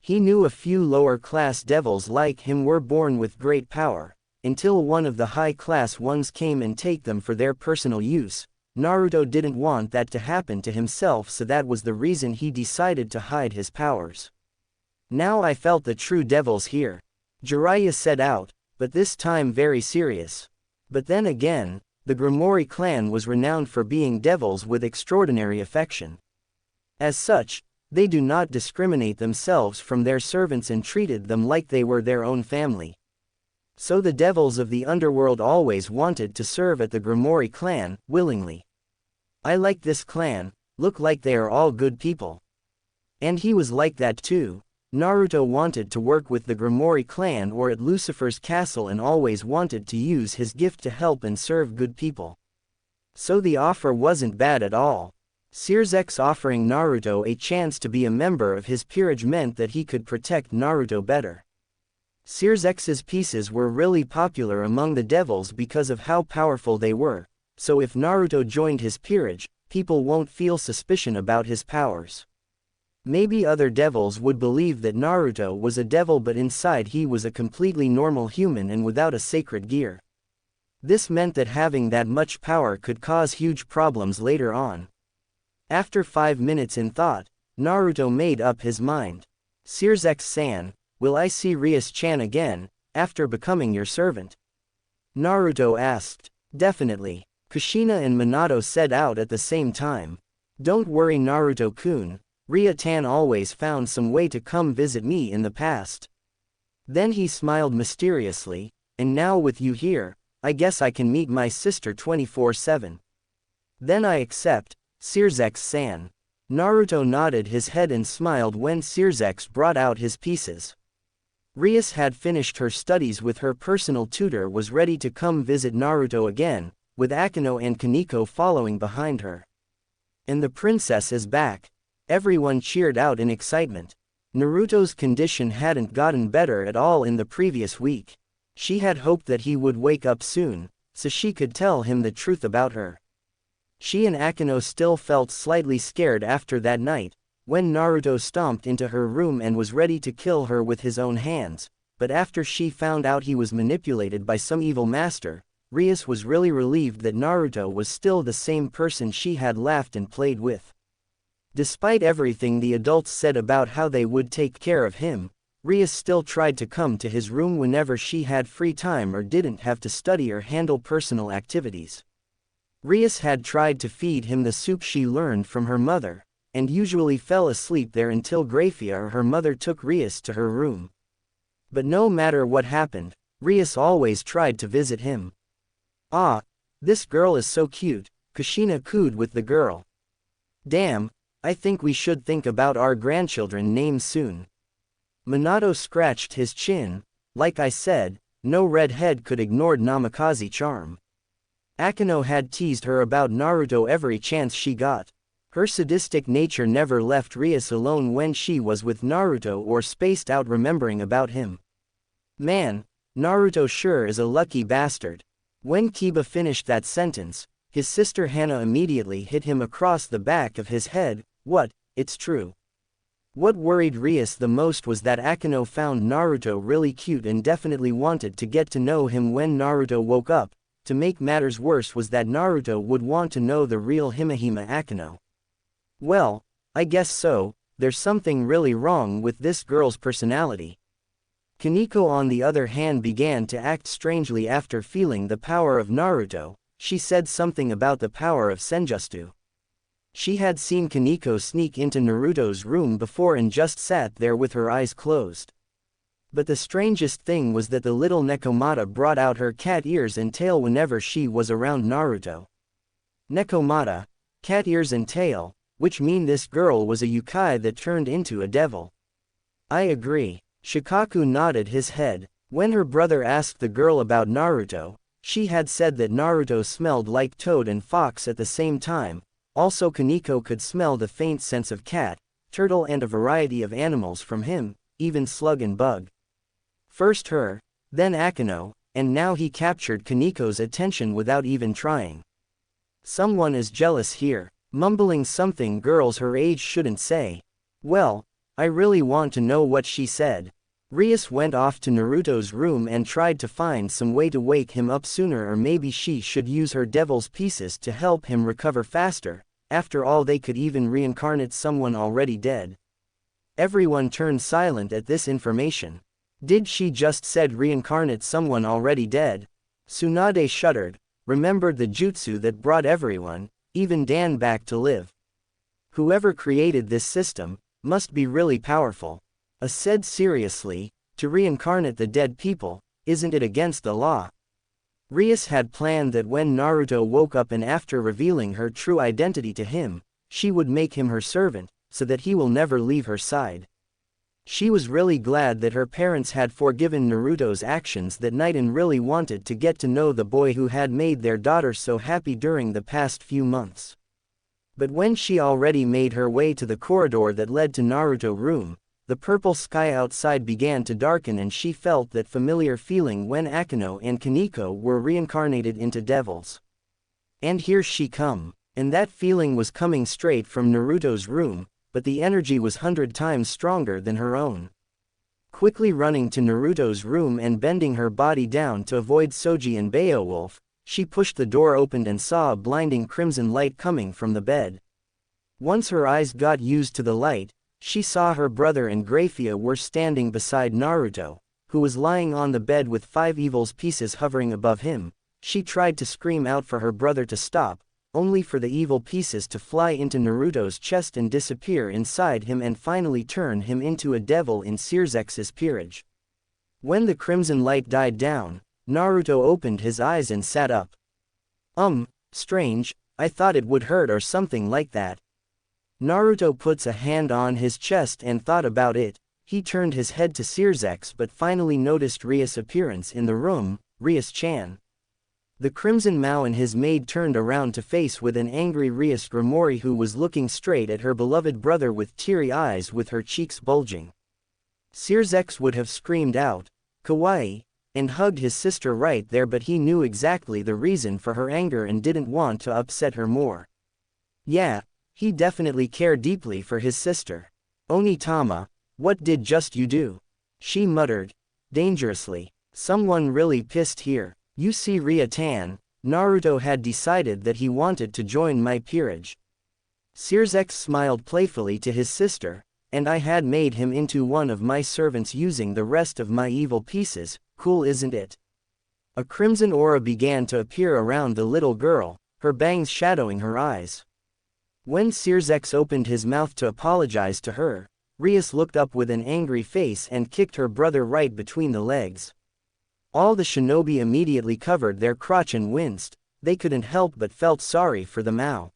He knew a few lower-class devils like him were born with great power, until one of the high-class ones came and take them for their personal use. Naruto didn't want that to happen to himself, so that was the reason he decided to hide his powers. Now I felt the true devils here. Jiraiya said out, but this time very serious. But then again, the Gremory clan was renowned for being devils with extraordinary affection. As such, they do not discriminate themselves from their servants and treated them like they were their own family. So the devils of the underworld always wanted to serve at the Gremory clan, willingly. I like this clan, look like they are all good people. And he was like that too. Naruto wanted to work with the Gremory clan or at Lucifer's castle and always wanted to use his gift to help and serve good people. So the offer wasn't bad at all. Sirzex offering Naruto a chance to be a member of his peerage meant that he could protect Naruto better. Sirzex's pieces were really popular among the devils because of how powerful they were, so if Naruto joined his peerage, people won't feel suspicion about his powers. Maybe other devils would believe that Naruto was a devil, but inside he was a completely normal human and without a sacred gear. This meant that having that much power could cause huge problems later on. After 5 minutes in thought, Naruto made up his mind. Sirzex-san, will I see Rias-chan again, after becoming your servant? Naruto asked. Definitely. Kushina and Minato said out at the same time. Don't worry, Naruto-kun, Ria-tan always found some way to come visit me in the past. Then he smiled mysteriously, and now with you here, I guess I can meet my sister 24/7. Then I accept, Sirzex-san. Naruto nodded his head and smiled when Sirzex brought out his pieces. Rias had finished her studies with her personal tutor, was ready to come visit Naruto again, with Akino and Kaneko following behind her. And the princess is back. Everyone cheered out in excitement. Naruto's condition hadn't gotten better at all in the previous week. She had hoped that he would wake up soon, so she could tell him the truth about her. She and Akino still felt slightly scared after that night, when Naruto stomped into her room and was ready to kill her with his own hands, but after she found out he was manipulated by some evil master, Rias was really relieved that Naruto was still the same person she had laughed and played with. Despite everything the adults said about how they would take care of him, Rias still tried to come to his room whenever she had free time or didn't have to study or handle personal activities. Rias had tried to feed him the soup she learned from her mother, and usually fell asleep there until Grafia or her mother took Rias to her room. But no matter what happened, Rias always tried to visit him. "Ah, this girl is so cute," Kushina cooed with the girl. "Damn, I think we should think about our grandchildren names soon." Minato scratched his chin. Like I said, no redhead could ignore Namikaze charm. Akino had teased her about Naruto every chance she got. Her sadistic nature never left Rias alone when she was with Naruto or spaced out remembering about him. "Man, Naruto sure is a lucky bastard." When Kiba finished that sentence, his sister Hana immediately hit him across the back of his head. "What, it's true." What worried Rias the most was that Akino found Naruto really cute and definitely wanted to get to know him when Naruto woke up. To make matters worse was that Naruto would want to know the real Himehime Akino. Well, I guess so, there's something really wrong with this girl's personality. Kaneko on the other hand began to act strangely after feeling the power of Naruto. She said something about the power of Senjutsu. She had seen Kaneko sneak into Naruto's room before and just sat there with her eyes closed. But the strangest thing was that the little Nekomata brought out her cat ears and tail whenever she was around Naruto. Nekomata, cat ears and tail, which mean this girl was a yokai that turned into a devil. I agree. Shikaku nodded his head. When her brother asked the girl about Naruto, she had said that Naruto smelled like toad and fox at the same time. Also Kaneko could smell the faint sense of cat, turtle and a variety of animals from him, even slug and bug. First her, then Akino, and now he captured Kaneko's attention without even trying. Someone is jealous here, mumbling something girls her age shouldn't say. Well, I really want to know what she said. Rias went off to Naruto's room and tried to find some way to wake him up sooner, or maybe she should use her devil's pieces to help him recover faster. After all, they could even reincarnate someone already dead. Everyone turned silent at this information. Did she just said reincarnate someone already dead? Tsunade shuddered, remembered the jutsu that brought everyone, even Dan, back to live. Whoever created this system must be really powerful. Said seriously, to reincarnate the dead people, isn't it against the law? Rias had planned that when Naruto woke up and after revealing her true identity to him, she would make him her servant, so that he will never leave her side. She was really glad that her parents had forgiven Naruto's actions that night and really wanted to get to know the boy who had made their daughter so happy during the past few months. But when she already made her way to the corridor that led to Naruto's room, the purple sky outside began to darken and she felt that familiar feeling when Akino and Kaneko were reincarnated into devils. And here she come. And that feeling was coming straight from Naruto's room, but the energy was 100 times stronger than her own. Quickly running to Naruto's room and bending her body down to avoid Soji and Beowulf, she pushed the door open and saw a blinding crimson light coming from the bed. Once her eyes got used to the light, she saw her brother and Grafia were standing beside Naruto, who was lying on the bed with 5 evil's pieces hovering above him. She tried to scream out for her brother to stop, only for the evil pieces to fly into Naruto's chest and disappear inside him and finally turn him into a devil in Searzex's peerage. When the crimson light died down, Naruto opened his eyes and sat up. Strange, I thought it would hurt or something like that. Naruto puts a hand on his chest and thought about it. He turned his head to Searsex but finally noticed Rias' appearance in the room. Rias-chan. The Crimson Mao and his maid turned around to face with an angry Rias Gremory, who was looking straight at her beloved brother with teary eyes with her cheeks bulging. Searsex would have screamed out, "Kawaii," and hugged his sister right there, but he knew exactly the reason for her anger and didn't want to upset her more. Yeah, he definitely cared deeply for his sister. "Onitama, what did just you do?" she muttered, dangerously. "Someone really pissed here. You see, Ria-tan, Naruto had decided that he wanted to join my peerage." Searsex smiled playfully to his sister, "And I had made him into one of my servants using the rest of my evil pieces. Cool, isn't it?" A crimson aura began to appear around the little girl, her bangs shadowing her eyes. When Searsex opened his mouth to apologize to her, Rias looked up with an angry face and kicked her brother right between the legs. All the shinobi immediately covered their crotch and winced. They couldn't help but felt sorry for the Mao.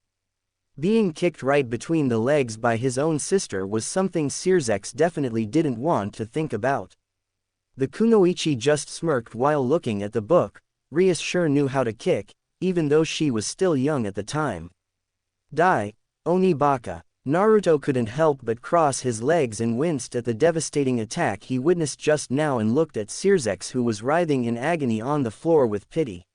Being kicked right between the legs by his own sister was something Searsex definitely didn't want to think about. The kunoichi just smirked while looking at the book. Rias sure knew how to kick, even though she was still young at the time. "Die, Onibaka." Naruto couldn't help but cross his legs and winced at the devastating attack he witnessed just now and looked at Searsex, who was writhing in agony on the floor with pity.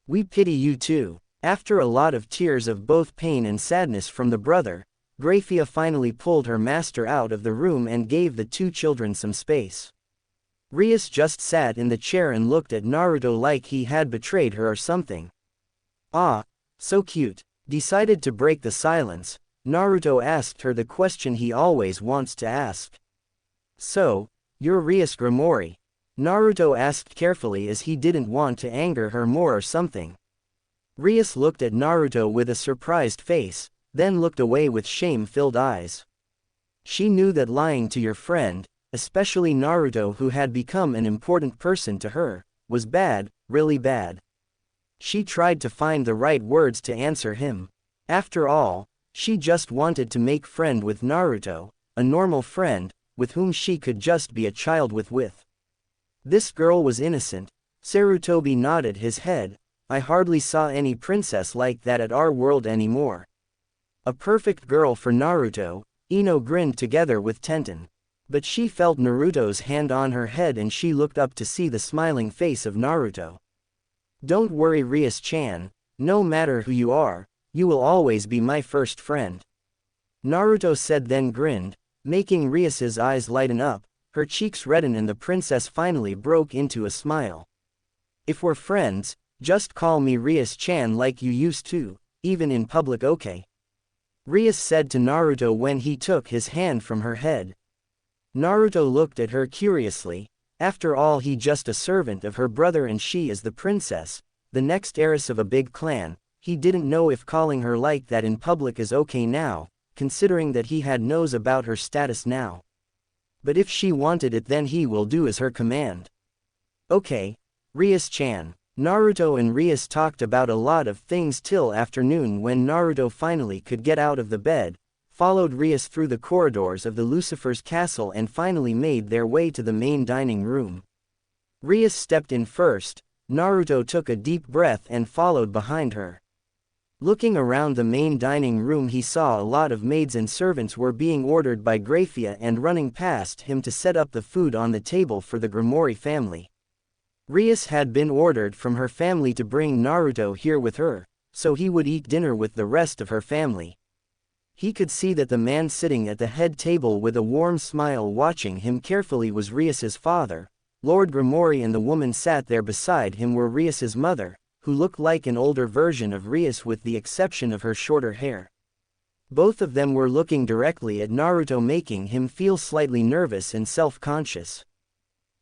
"We pity you too." After a lot of tears of both pain and sadness from the brother, Gremory finally pulled her master out of the room and gave the two children some space. Rias just sat in the chair and looked at Naruto like he had betrayed her or something. "Ah, so cute." Decided to break the silence, Naruto asked her the question he always wants to ask. "So, you're Rias Gremory?" Naruto asked carefully, as he didn't want to anger her more or something. Rias looked at Naruto with a surprised face, then looked away with shame-filled eyes. She knew that lying to your friend, especially Naruto who had become an important person to her, was bad, really bad. She tried to find the right words to answer him. After all, she just wanted to make friend with Naruto, a normal friend, with whom she could just be a child with. This girl was innocent. Sarutobi nodded his head. "I hardly saw any princess like that at our world anymore." A perfect girl for Naruto, Ino grinned together with Tenten. But she felt Naruto's hand on her head and she looked up to see the smiling face of Naruto. "Don't worry, Rias-chan, no matter who you are, you will always be my first friend," Naruto said, then grinned, making Rias's eyes lighten up, her cheeks redden, and the princess finally broke into a smile. "If we're friends, just call me Rias-chan like you used to, even in public, okay?" Rias said to Naruto when he took his hand from her head. Naruto looked at her curiously. After all, he just a servant of her brother and she is the princess, the next heiress of a big clan. He didn't know if calling her like that in public is okay now, considering that he had knows about her status now. But if she wanted it, then he will do as her command. "Okay, Rias-chan." Naruto and Rias talked about a lot of things till afternoon, when Naruto finally could get out of the bed, followed Rias through the corridors of the Lucifer's castle and finally made their way to the main dining room. Rias stepped in first. Naruto took a deep breath and followed behind her. Looking around the main dining room, he saw a lot of maids and servants were being ordered by Gremory and running past him to set up the food on the table for the Gremory family. Rias had been ordered from her family to bring Naruto here with her, so he would eat dinner with the rest of her family. He could see that the man sitting at the head table with a warm smile watching him carefully was Rias's father, Lord Gremory, and the woman sat there beside him were Rias's mother, who looked like an older version of Rias with the exception of her shorter hair. Both of them were looking directly at Naruto, making him feel slightly nervous and self-conscious.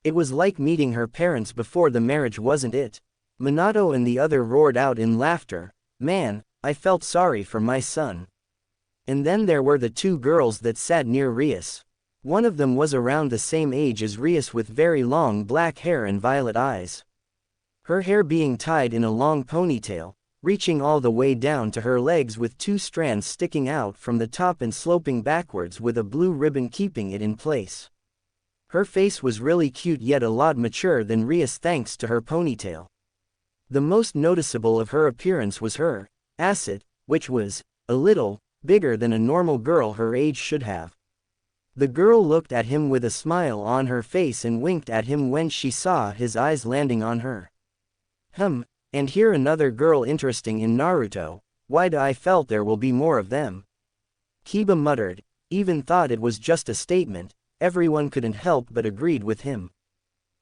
It was like meeting her parents before the marriage, wasn't it? Minato and the other roared out in laughter. "Man, I felt sorry for my son." And then there were the two girls that sat near Rias. One of them was around the same age as Rias with very long black hair and violet eyes. Her hair being tied in a long ponytail, reaching all the way down to her legs with two strands sticking out from the top and sloping backwards with a blue ribbon keeping it in place. Her face was really cute yet a lot mature than Rias thanks to her ponytail. The most noticeable of her appearance was her asset, which was a little bigger than a normal girl her age should have. The girl looked at him with a smile on her face and winked at him when she saw his eyes landing on her. And here another girl interesting in Naruto, why do I felt there will be more of them? Kiba muttered, even thought it was just a statement, everyone couldn't help but agreed with him.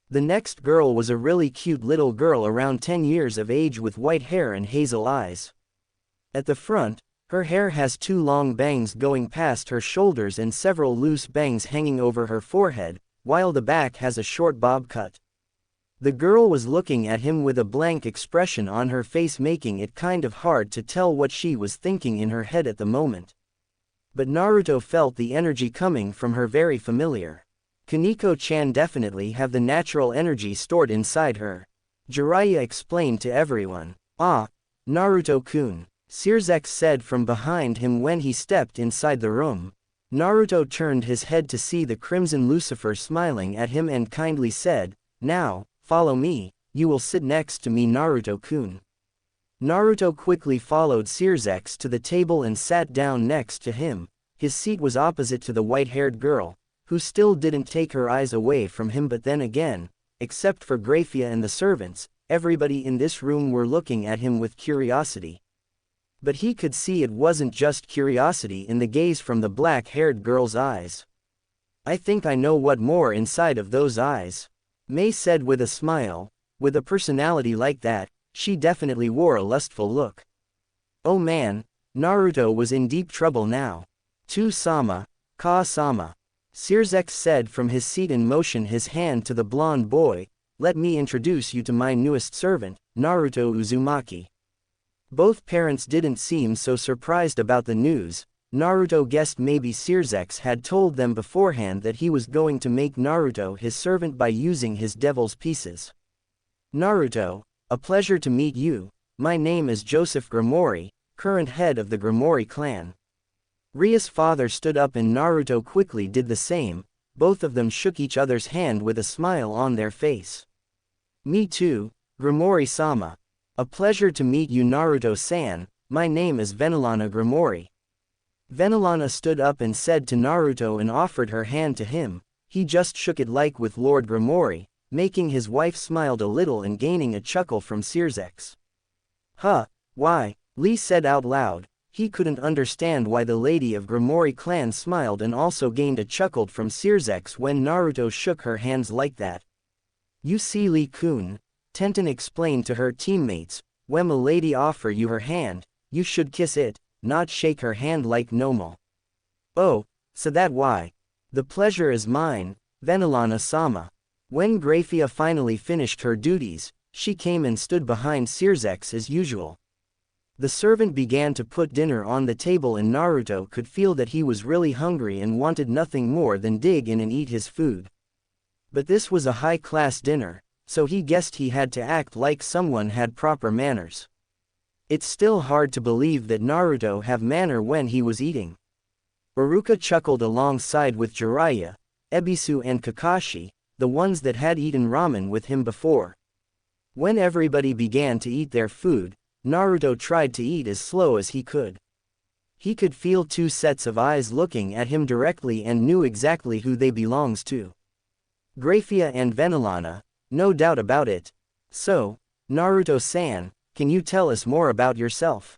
The next girl was a really cute little girl around 10 years of age with white hair and hazel eyes. At the front, her hair has 2 long bangs going past her shoulders and several loose bangs hanging over her forehead, while the back has a short bob cut. The girl was looking at him with a blank expression on her face, making it kind of hard to tell what she was thinking in her head at the moment. But Naruto felt the energy coming from her very familiar. Kaneko-chan definitely have the natural energy stored inside her. Jiraiya explained to everyone. Ah, Naruto-kun, Sirzex said from behind him when he stepped inside the room. Naruto turned his head to see the Crimson Lucifer smiling at him and kindly said, "Now, follow me, you will sit next to me Naruto-kun." Naruto quickly followed Sirzex to the table and sat down next to him. His seat was opposite to the white-haired girl, who still didn't take her eyes away from him, but then again, except for Grafia and the servants, everybody in this room were looking at him with curiosity. But he could see it wasn't just curiosity in the gaze from the black-haired girl's eyes. "I think I know what more inside of those eyes," Mei said with a smile. With a personality like that, she definitely wore a lustful look. Oh man, Naruto was in deep trouble now. "Tu-sama, Ka-sama," Sirzex said from his seat and motioned his hand to the blonde boy. "Let me introduce you to my newest servant, Naruto Uzumaki." Both parents didn't seem so surprised about the news. Naruto guessed maybe Sirzex had told them beforehand that he was going to make Naruto his servant by using his devil's pieces. "Naruto, a pleasure to meet you. My name is Joseph Gremory, current head of the Gremory clan." Rias' father stood up and Naruto quickly did the same. Both of them shook each other's hand with a smile on their face. "Me too, Gremory-sama. A pleasure to meet you Naruto-san. My name is Venelana Gremory." Venelana stood up and said to Naruto and offered her hand to him. He just shook it like with Lord Gremory, making his wife smiled a little and gaining a chuckle from Sirzex. Why? Lee said out loud. He couldn't understand why the lady of Gremory clan smiled and also gained a chuckle from Sirzex when Naruto shook her hands like that. "You see Lee-kun," Tenten explained to her teammates, "when a lady offer you her hand, you should kiss it, not shake her hand like normal." "Oh, so that why? The pleasure is mine, Venelana-sama." When Grafia finally finished her duties, she came and stood behind Sirzex as usual. The servant began to put dinner on the table and Naruto could feel that he was really hungry and wanted nothing more than dig in and eat his food. But this was a high-class dinner, so he guessed he had to act like someone had proper manners. It's still hard to believe that Naruto have manner when he was eating. Iruka chuckled alongside with Jiraiya, Ebisu and Kakashi, the ones that had eaten ramen with him before. When everybody began to eat their food, Naruto tried to eat as slow as he could. He could feel 2 sets of eyes looking at him directly and knew exactly who they belongs to. Grafia and Venelana, no doubt about it. "So, Naruto-san, can you tell us more about yourself?"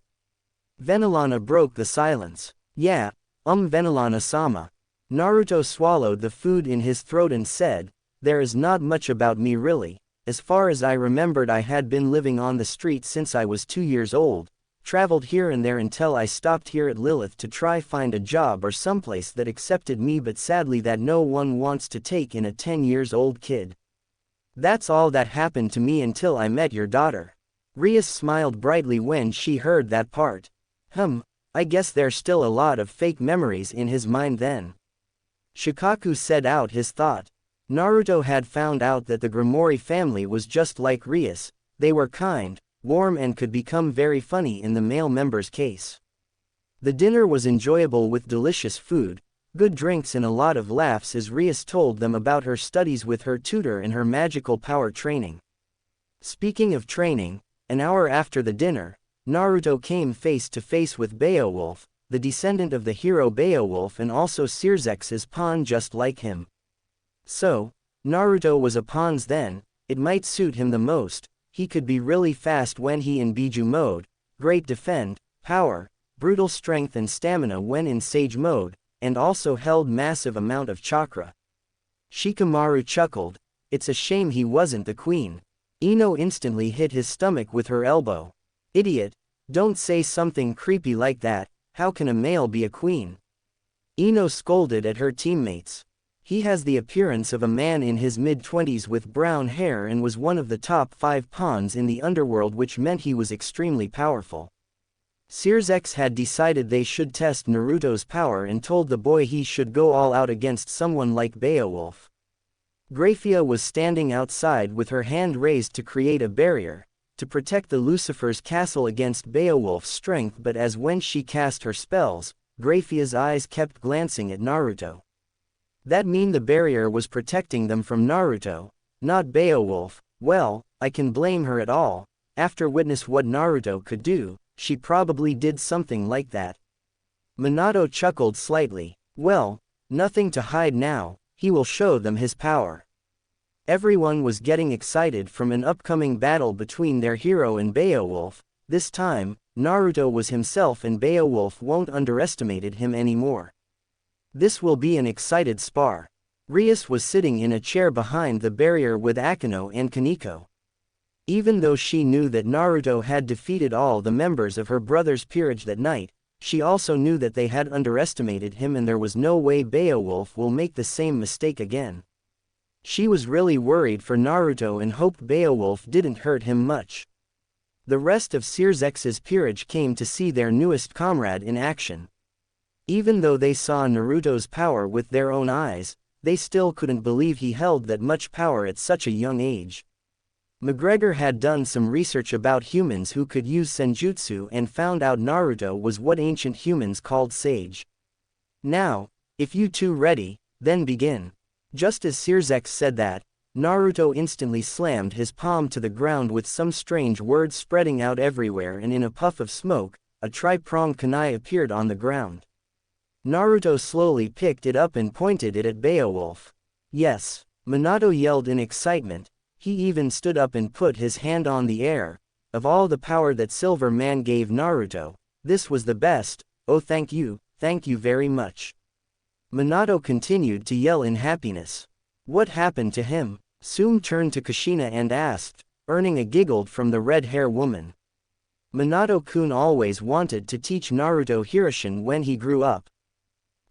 Venelana broke the silence. "Yeah, Venelana-sama." Naruto swallowed the food in his throat and said, "There is not much about me really. As far as I remembered, I had been living on the street since I was 2 years old, traveled here and there until I stopped here at Lilith to try find a job or someplace that accepted me, but sadly that no one wants to take in a 10 years old kid. That's all that happened to me until I met your daughter." Rias smiled brightly when she heard that part. I guess there's still a lot of fake memories in his mind then. Shikaku said out his thought. Naruto had found out that the Gremory family was just like Rias. They were kind, warm and could become very funny in the male member's case. The dinner was enjoyable with delicious food. Good drinks and a lot of laughs as Rias told them about her studies with her tutor and her magical power training. Speaking of training, an hour after the dinner, Naruto came face to face with Beowulf, the descendant of the hero Beowulf and also Searzex's pawn just like him. So, Naruto was a pawn's then, it might suit him the most. He could be really fast when he in Biju mode, great defend, power, brutal strength and stamina when in Sage mode, and also held massive amount of chakra. Shikamaru chuckled, it's a shame he wasn't the queen. Ino instantly hit his stomach with her elbow. Idiot, don't say something creepy like that, how can a male be a queen? Ino scolded at her teammates. He has the appearance of a man in his mid-20s with brown hair and was one of the top 5 pawns in the underworld, which meant he was extremely powerful. Searzex had decided they should test Naruto's power and told the boy he should go all out against someone like Beowulf. Grafia was standing outside with her hand raised to create a barrier, to protect the Lucifer's castle against Beowulf's strength, but as when she cast her spells, Grafia's eyes kept glancing at Naruto. That mean the barrier was protecting them from Naruto, not Beowulf. Well, I can blame her at all. After witness what Naruto could do, she probably did something like that. Minato chuckled slightly. Well, nothing to hide now, he will show them his power. Everyone was getting excited from an upcoming battle between their hero and Beowulf. This time, Naruto was himself and Beowulf won't underestimate him anymore. This will be an excited spar. Rias was sitting in a chair behind the barrier with Akino and Kaneko. Even though she knew that Naruto had defeated all the members of her brother's peerage that night, she also knew that they had underestimated him and there was no way Beowulf will make the same mistake again. She was really worried for Naruto and hoped Beowulf didn't hurt him much. The rest of Searzex's peerage came to see their newest comrade in action. Even though they saw Naruto's power with their own eyes, they still couldn't believe he held that much power at such a young age. McGregor had done some research about humans who could use senjutsu and found out Naruto was what ancient humans called sage. Now, if you two ready, then begin. Just as Searzex said that, Naruto instantly slammed his palm to the ground with some strange words spreading out everywhere, and in a puff of smoke, a tri-pronged kunai appeared on the ground. Naruto slowly picked it up and pointed it at Beowulf. Yes, Minato yelled in excitement. He even stood up and put his hand on the air. Of all the power that Silver Man gave Naruto, this was the best. Oh, thank you very much. Minato continued to yell in happiness. What happened to him? Soon turned to Kushina and asked, earning a giggle from the red-hair woman. Minato-kun always wanted to teach Naruto Hirishin when he grew up.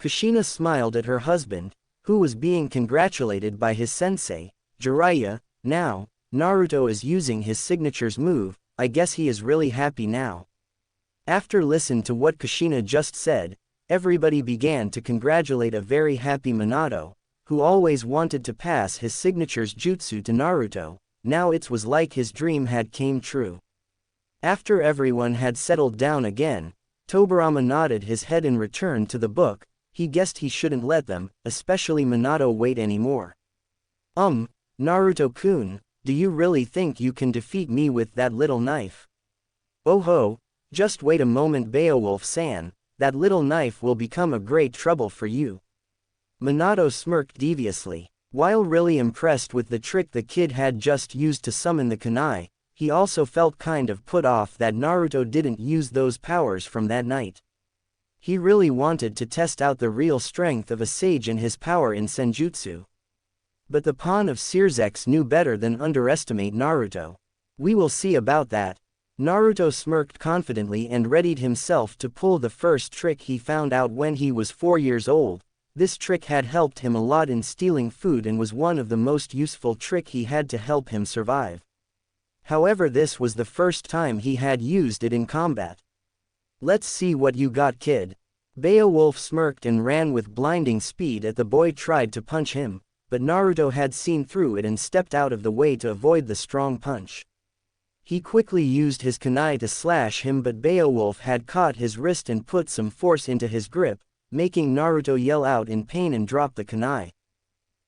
Kushina smiled at her husband, who was being congratulated by his sensei, Jiraiya. Now, Naruto is using his signature's move, I guess he is really happy now. After listening to what Kushina just said, everybody began to congratulate a very happy Minato, who always wanted to pass his signature's jutsu to Naruto. Now it was like his dream had came true. After everyone had settled down again, Tobirama nodded his head and returned to the book. He guessed he shouldn't let them, especially Minato, wait anymore. Naruto-kun, do you really think you can defeat me with that little knife? Oh ho, just wait a moment, Beowulf-san, that little knife will become a great trouble for you. Minato smirked deviously. While really impressed with the trick the kid had just used to summon the kunai, he also felt kind of put off that Naruto didn't use those powers from that night. He really wanted to test out the real strength of a sage and his power in senjutsu. But the pawn of Searzex knew better than underestimate Naruto. We will see about that. Naruto smirked confidently and readied himself to pull the first trick he found out when he was 4 years old. This trick had helped him a lot in stealing food and was one of the most useful trick he had to help him survive. However, this was the first time he had used it in combat. Let's see what you got, kid. Beowulf smirked and ran with blinding speed at the boy tried to punch him, but Naruto had seen through it and stepped out of the way to avoid the strong punch. He quickly used his kunai to slash him, but Beowulf had caught his wrist and put some force into his grip. making Naruto yell out in pain and drop the kunai.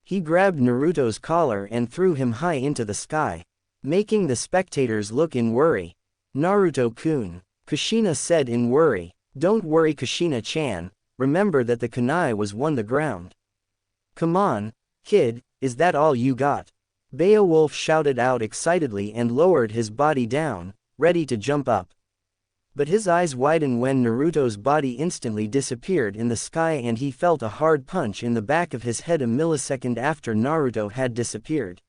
He grabbed Naruto's collar and threw him high into the sky, making the spectators look in worry. Naruto-kun, Kushina said in worry. Don't worry Kushina-chan, remember that the kunai was won the ground. Come on, kid, is that all you got? Beowulf shouted out excitedly and lowered his body down, ready to jump up. But his eyes widened when Naruto's body instantly disappeared in the sky and he felt a hard punch in the back of his head a millisecond after Naruto had disappeared.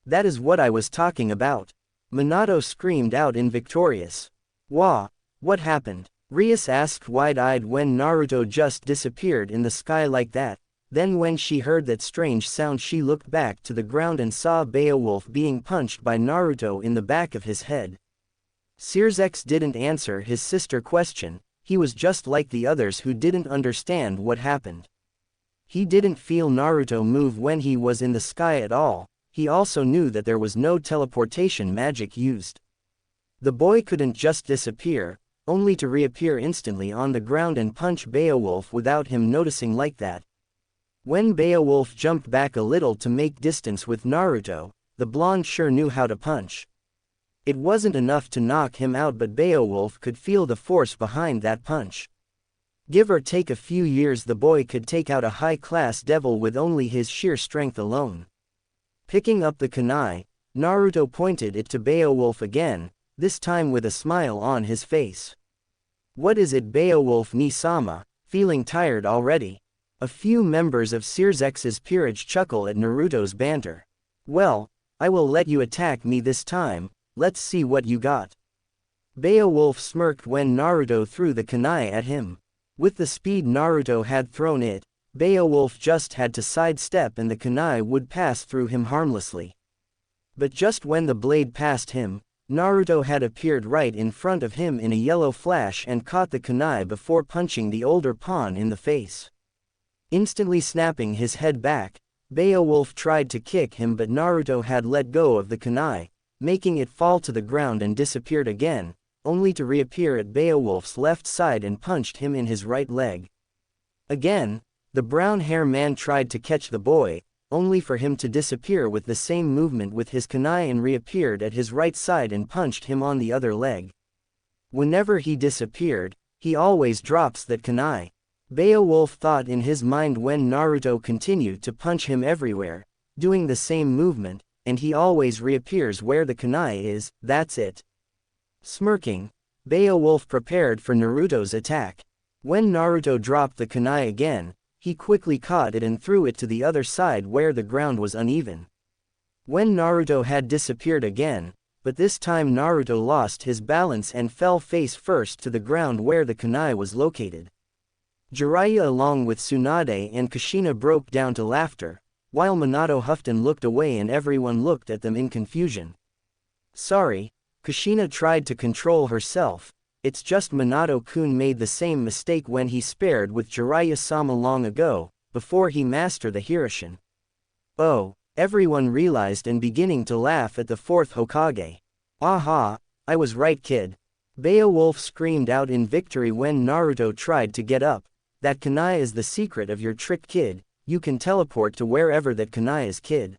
That is what I was talking about. Minato screamed out in victorious. Wah, what happened? Rias asked wide-eyed when Naruto just disappeared in the sky like that. Then when she heard that strange sound she looked back to the ground and saw Beowulf being punched by Naruto in the back of his head. Searsex didn't answer his sister's question, he was just like the others who didn't understand what happened. He didn't feel Naruto move when he was in the sky at all, he also knew that there was no teleportation magic used. The boy couldn't just disappear, only to reappear instantly on the ground and punch Beowulf without him noticing like that. When Beowulf jumped back a little to make distance with Naruto, the blonde sure knew how to punch. It wasn't enough to knock him out, but Beowulf could feel the force behind that punch. Give or take a few years, the boy could take out a high-class devil with only his sheer strength alone. Picking up the kunai, Naruto pointed it to Beowulf again, this time with a smile on his face. What is it, Beowulf ni-sama, feeling tired already? A few members of Searsex's peerage chuckle at Naruto's banter. Well, I will let you attack me this time, let's see what you got. Beowulf smirked when Naruto threw the kunai at him. With the speed Naruto had thrown it, Beowulf just had to sidestep and the kunai would pass through him harmlessly. But just when the blade passed him, Naruto had appeared right in front of him in a yellow flash and caught the kunai before punching the older pawn in the face. Instantly snapping his head back, Beowulf tried to kick him, but Naruto had let go of the kunai, making it fall to the ground and disappeared again, only to reappear at Beowulf's left side and punched him in his right leg. Again, the brown-hair man tried to catch the boy, only for him to disappear with the same movement with his kunai and reappeared at his right side and punched him on the other leg. Whenever he disappeared, he always drops that kunai. Beowulf thought in his mind when Naruto continued to punch him everywhere, doing the same movement, and he always reappears where the kunai is, that's it. Smirking, Beowulf prepared for Naruto's attack. When Naruto dropped the kunai again, he quickly caught it and threw it to the other side where the ground was uneven. When Naruto had disappeared again, but this time Naruto lost his balance and fell face first to the ground where the kunai was located. Jiraiya along with Tsunade and Kushina broke down to laughter, while Minato huffed and looked away and everyone looked at them in confusion. Sorry, Kushina tried to control herself, it's just Minato-kun made the same mistake when he spared with Jiraiya-sama long ago, before he mastered the Hirishin. Oh, everyone realized and beginning to laugh at the fourth Hokage. Aha, I was right kid. Beowulf screamed out in victory when Naruto tried to get up. That kunai is the secret of your trick kid, you can teleport to wherever that kunai is kid.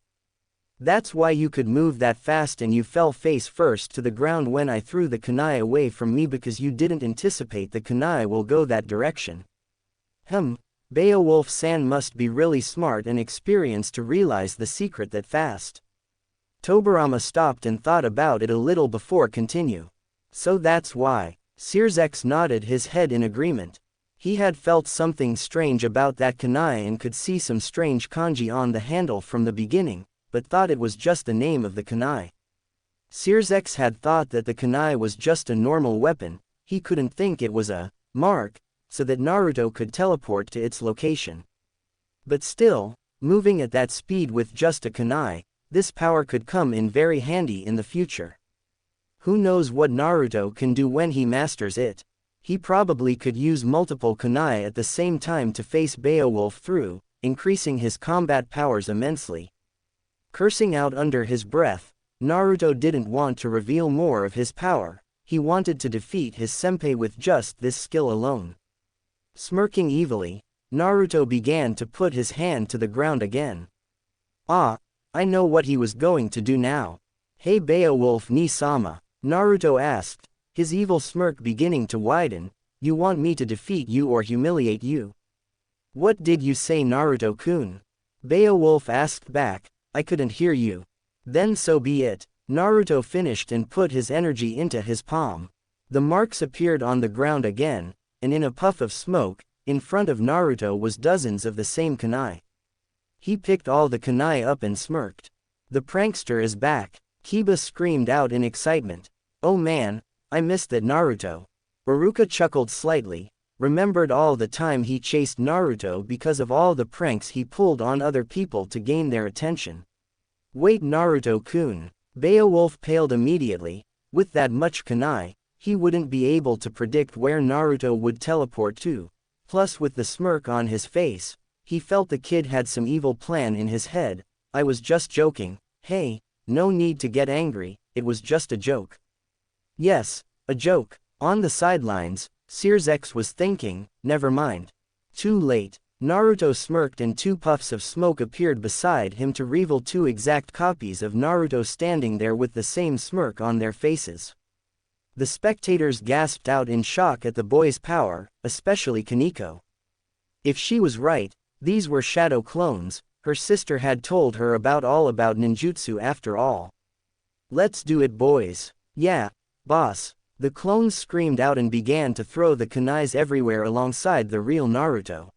That's why you could move that fast and you fell face first to the ground when I threw the kunai away from me because you didn't anticipate the kunai will go that direction. Beowulf-san must be really smart and experienced to realize the secret that fast. Tobirama stopped and thought about it a little before continue. So that's why. Searsex nodded his head in agreement. He had felt something strange about that kunai and could see some strange kanji on the handle from the beginning, but thought it was just the name of the kunai. Searsex had thought that the kunai was just a normal weapon, he couldn't think it was a mark, so that Naruto could teleport to its location. But still, moving at that speed with just a kunai, this power could come in very handy in the future. Who knows what Naruto can do when he masters it? He probably could use multiple kunai at the same time to face Beowulf through, increasing his combat powers immensely. Cursing out under his breath, Naruto didn't want to reveal more of his power, he wanted to defeat his senpai with just this skill alone. Smirking evilly, Naruto began to put his hand to the ground again. Ah, I know what he was going to do now. Hey Beowulf ni-sama, Naruto asked, his evil smirk beginning to widen, you want me to defeat you or humiliate you? What did you say, Naruto-kun? Beowulf asked back, I couldn't hear you. Then so be it. Naruto finished and put his energy into his palm. The marks appeared on the ground again, and in a puff of smoke, in front of Naruto was dozens of the same kunai. He picked all the kunai up and smirked. The prankster is back, Kiba screamed out in excitement. Oh man, I missed that Naruto. Iruka chuckled slightly, remembered all the time he chased Naruto because of all the pranks he pulled on other people to gain their attention. Wait, Naruto-kun. Beowulf paled immediately. With that much kunai, he wouldn't be able to predict where Naruto would teleport to. Plus with the smirk on his face, he felt the kid had some evil plan in his head. I was just joking. Hey, no need to get angry, it was just a joke. Yes, a joke. On the sidelines, Sears X was thinking, never mind. Too late. Naruto smirked and two puffs of smoke appeared beside him to reveal two exact copies of Naruto standing there with the same smirk on their faces. The spectators gasped out in shock at the boy's power, especially Kaneko. If she was right, these were shadow clones. Her sister had told her all about ninjutsu after all. Let's do it, boys. Yeah, boss. The clones screamed out and began to throw the kunais everywhere alongside the real Naruto.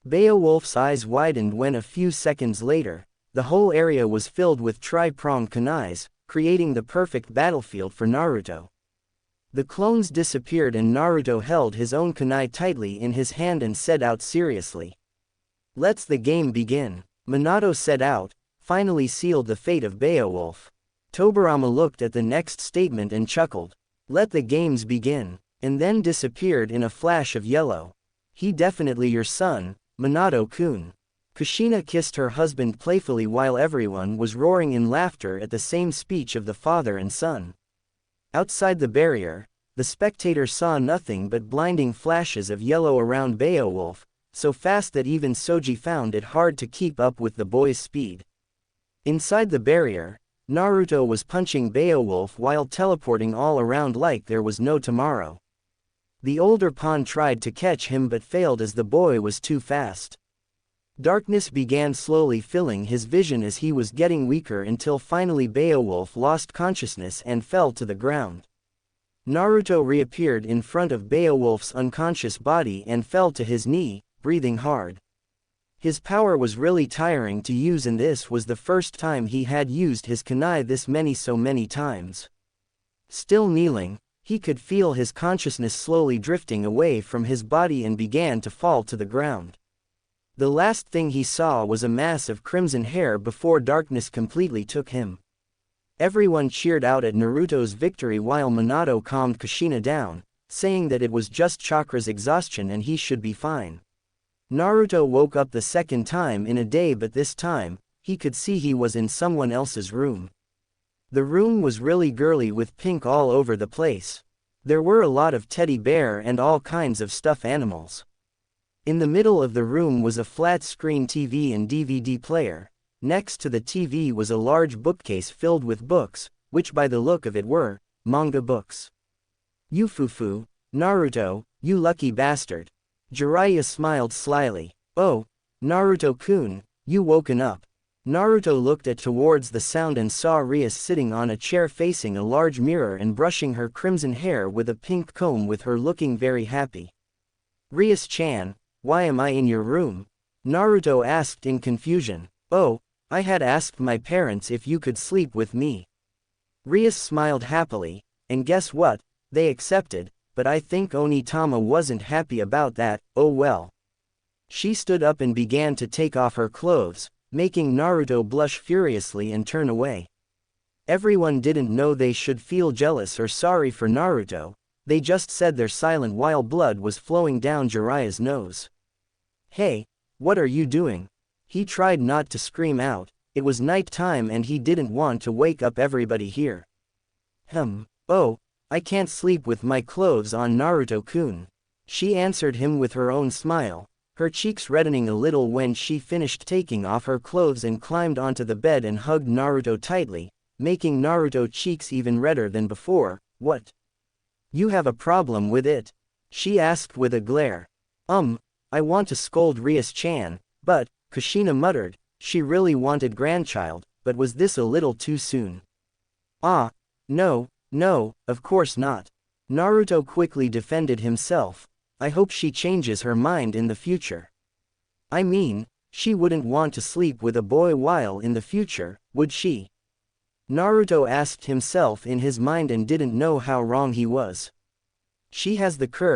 Beowulf's eyes widened when a few seconds later, the whole area was filled with tri-pronged kunais, creating the perfect battlefield for Naruto. The clones disappeared and Naruto held his own kunai tightly in his hand and said out seriously. Let's the game begin. Minato said out, finally sealed the fate of Beowulf. Tobirama looked at the next statement and chuckled. Let the games begin, and then disappeared in a flash of yellow. He definitely your son, Minato-kun. Kushina kissed her husband playfully while everyone was roaring in laughter at the same speech of the father and son. Outside the barrier, the spectators saw nothing but blinding flashes of yellow around Beowulf, so fast that even Soji found it hard to keep up with the boy's speed. Inside the barrier, Naruto was punching Beowulf while teleporting all around like there was no tomorrow. The older pawn tried to catch him but failed as the boy was too fast. Darkness began slowly filling his vision as he was getting weaker until finally Beowulf lost consciousness and fell to the ground. Naruto reappeared in front of Beowulf's unconscious body and fell to his knee, breathing hard. His power was really tiring to use and this was the first time he had used his kunai this many times. Still kneeling, he could feel his consciousness slowly drifting away from his body and began to fall to the ground. The last thing he saw was a mass of crimson hair before darkness completely took him. Everyone cheered out at Naruto's victory while Minato calmed Kushina down, saying that it was just chakra's exhaustion and he should be fine. Naruto woke up the second time in a day but this time, he could see he was in someone else's room. The room was really girly with pink all over the place. There were a lot of teddy bear and all kinds of stuffed animals. In the middle of the room was a flat-screen TV and DVD player. Next to the TV was a large bookcase filled with books, which by the look of it were manga books. Yufufu, Naruto, you lucky bastard. Jiraiya smiled slyly. Oh, Naruto-kun, you woken up. Naruto looked towards the sound and saw Rias sitting on a chair facing a large mirror and brushing her crimson hair with a pink comb with her looking very happy. Rias-chan, why am I in your room? Naruto asked in confusion. Oh, I had asked my parents if you could sleep with me. Rias smiled happily, and guess what, they accepted. But I think Onitama wasn't happy about that. Oh well. She stood up and began to take off her clothes, making Naruto blush furiously and turn away. Everyone didn't know they should feel jealous or sorry for Naruto, they just said they're silent while blood was flowing down Jiraiya's nose. Hey, what are you doing? He tried not to scream out, it was night time and he didn't want to wake up everybody here. Oh, I can't sleep with my clothes on, Naruto-kun. She answered him with her own smile, her cheeks reddening a little when she finished taking off her clothes and climbed onto the bed and hugged Naruto tightly, making Naruto's cheeks even redder than before. What? You have a problem with it? She asked with a glare. I want to scold Rias-chan, but, Kushina muttered, she really wanted grandchild, but was this a little too soon? Ah, no, of course not. Naruto quickly defended himself. I hope she changes her mind in the future. I mean, she wouldn't want to sleep with a boy while in the future, would she? Naruto asked himself in his mind and didn't know how wrong he was. She has the courage.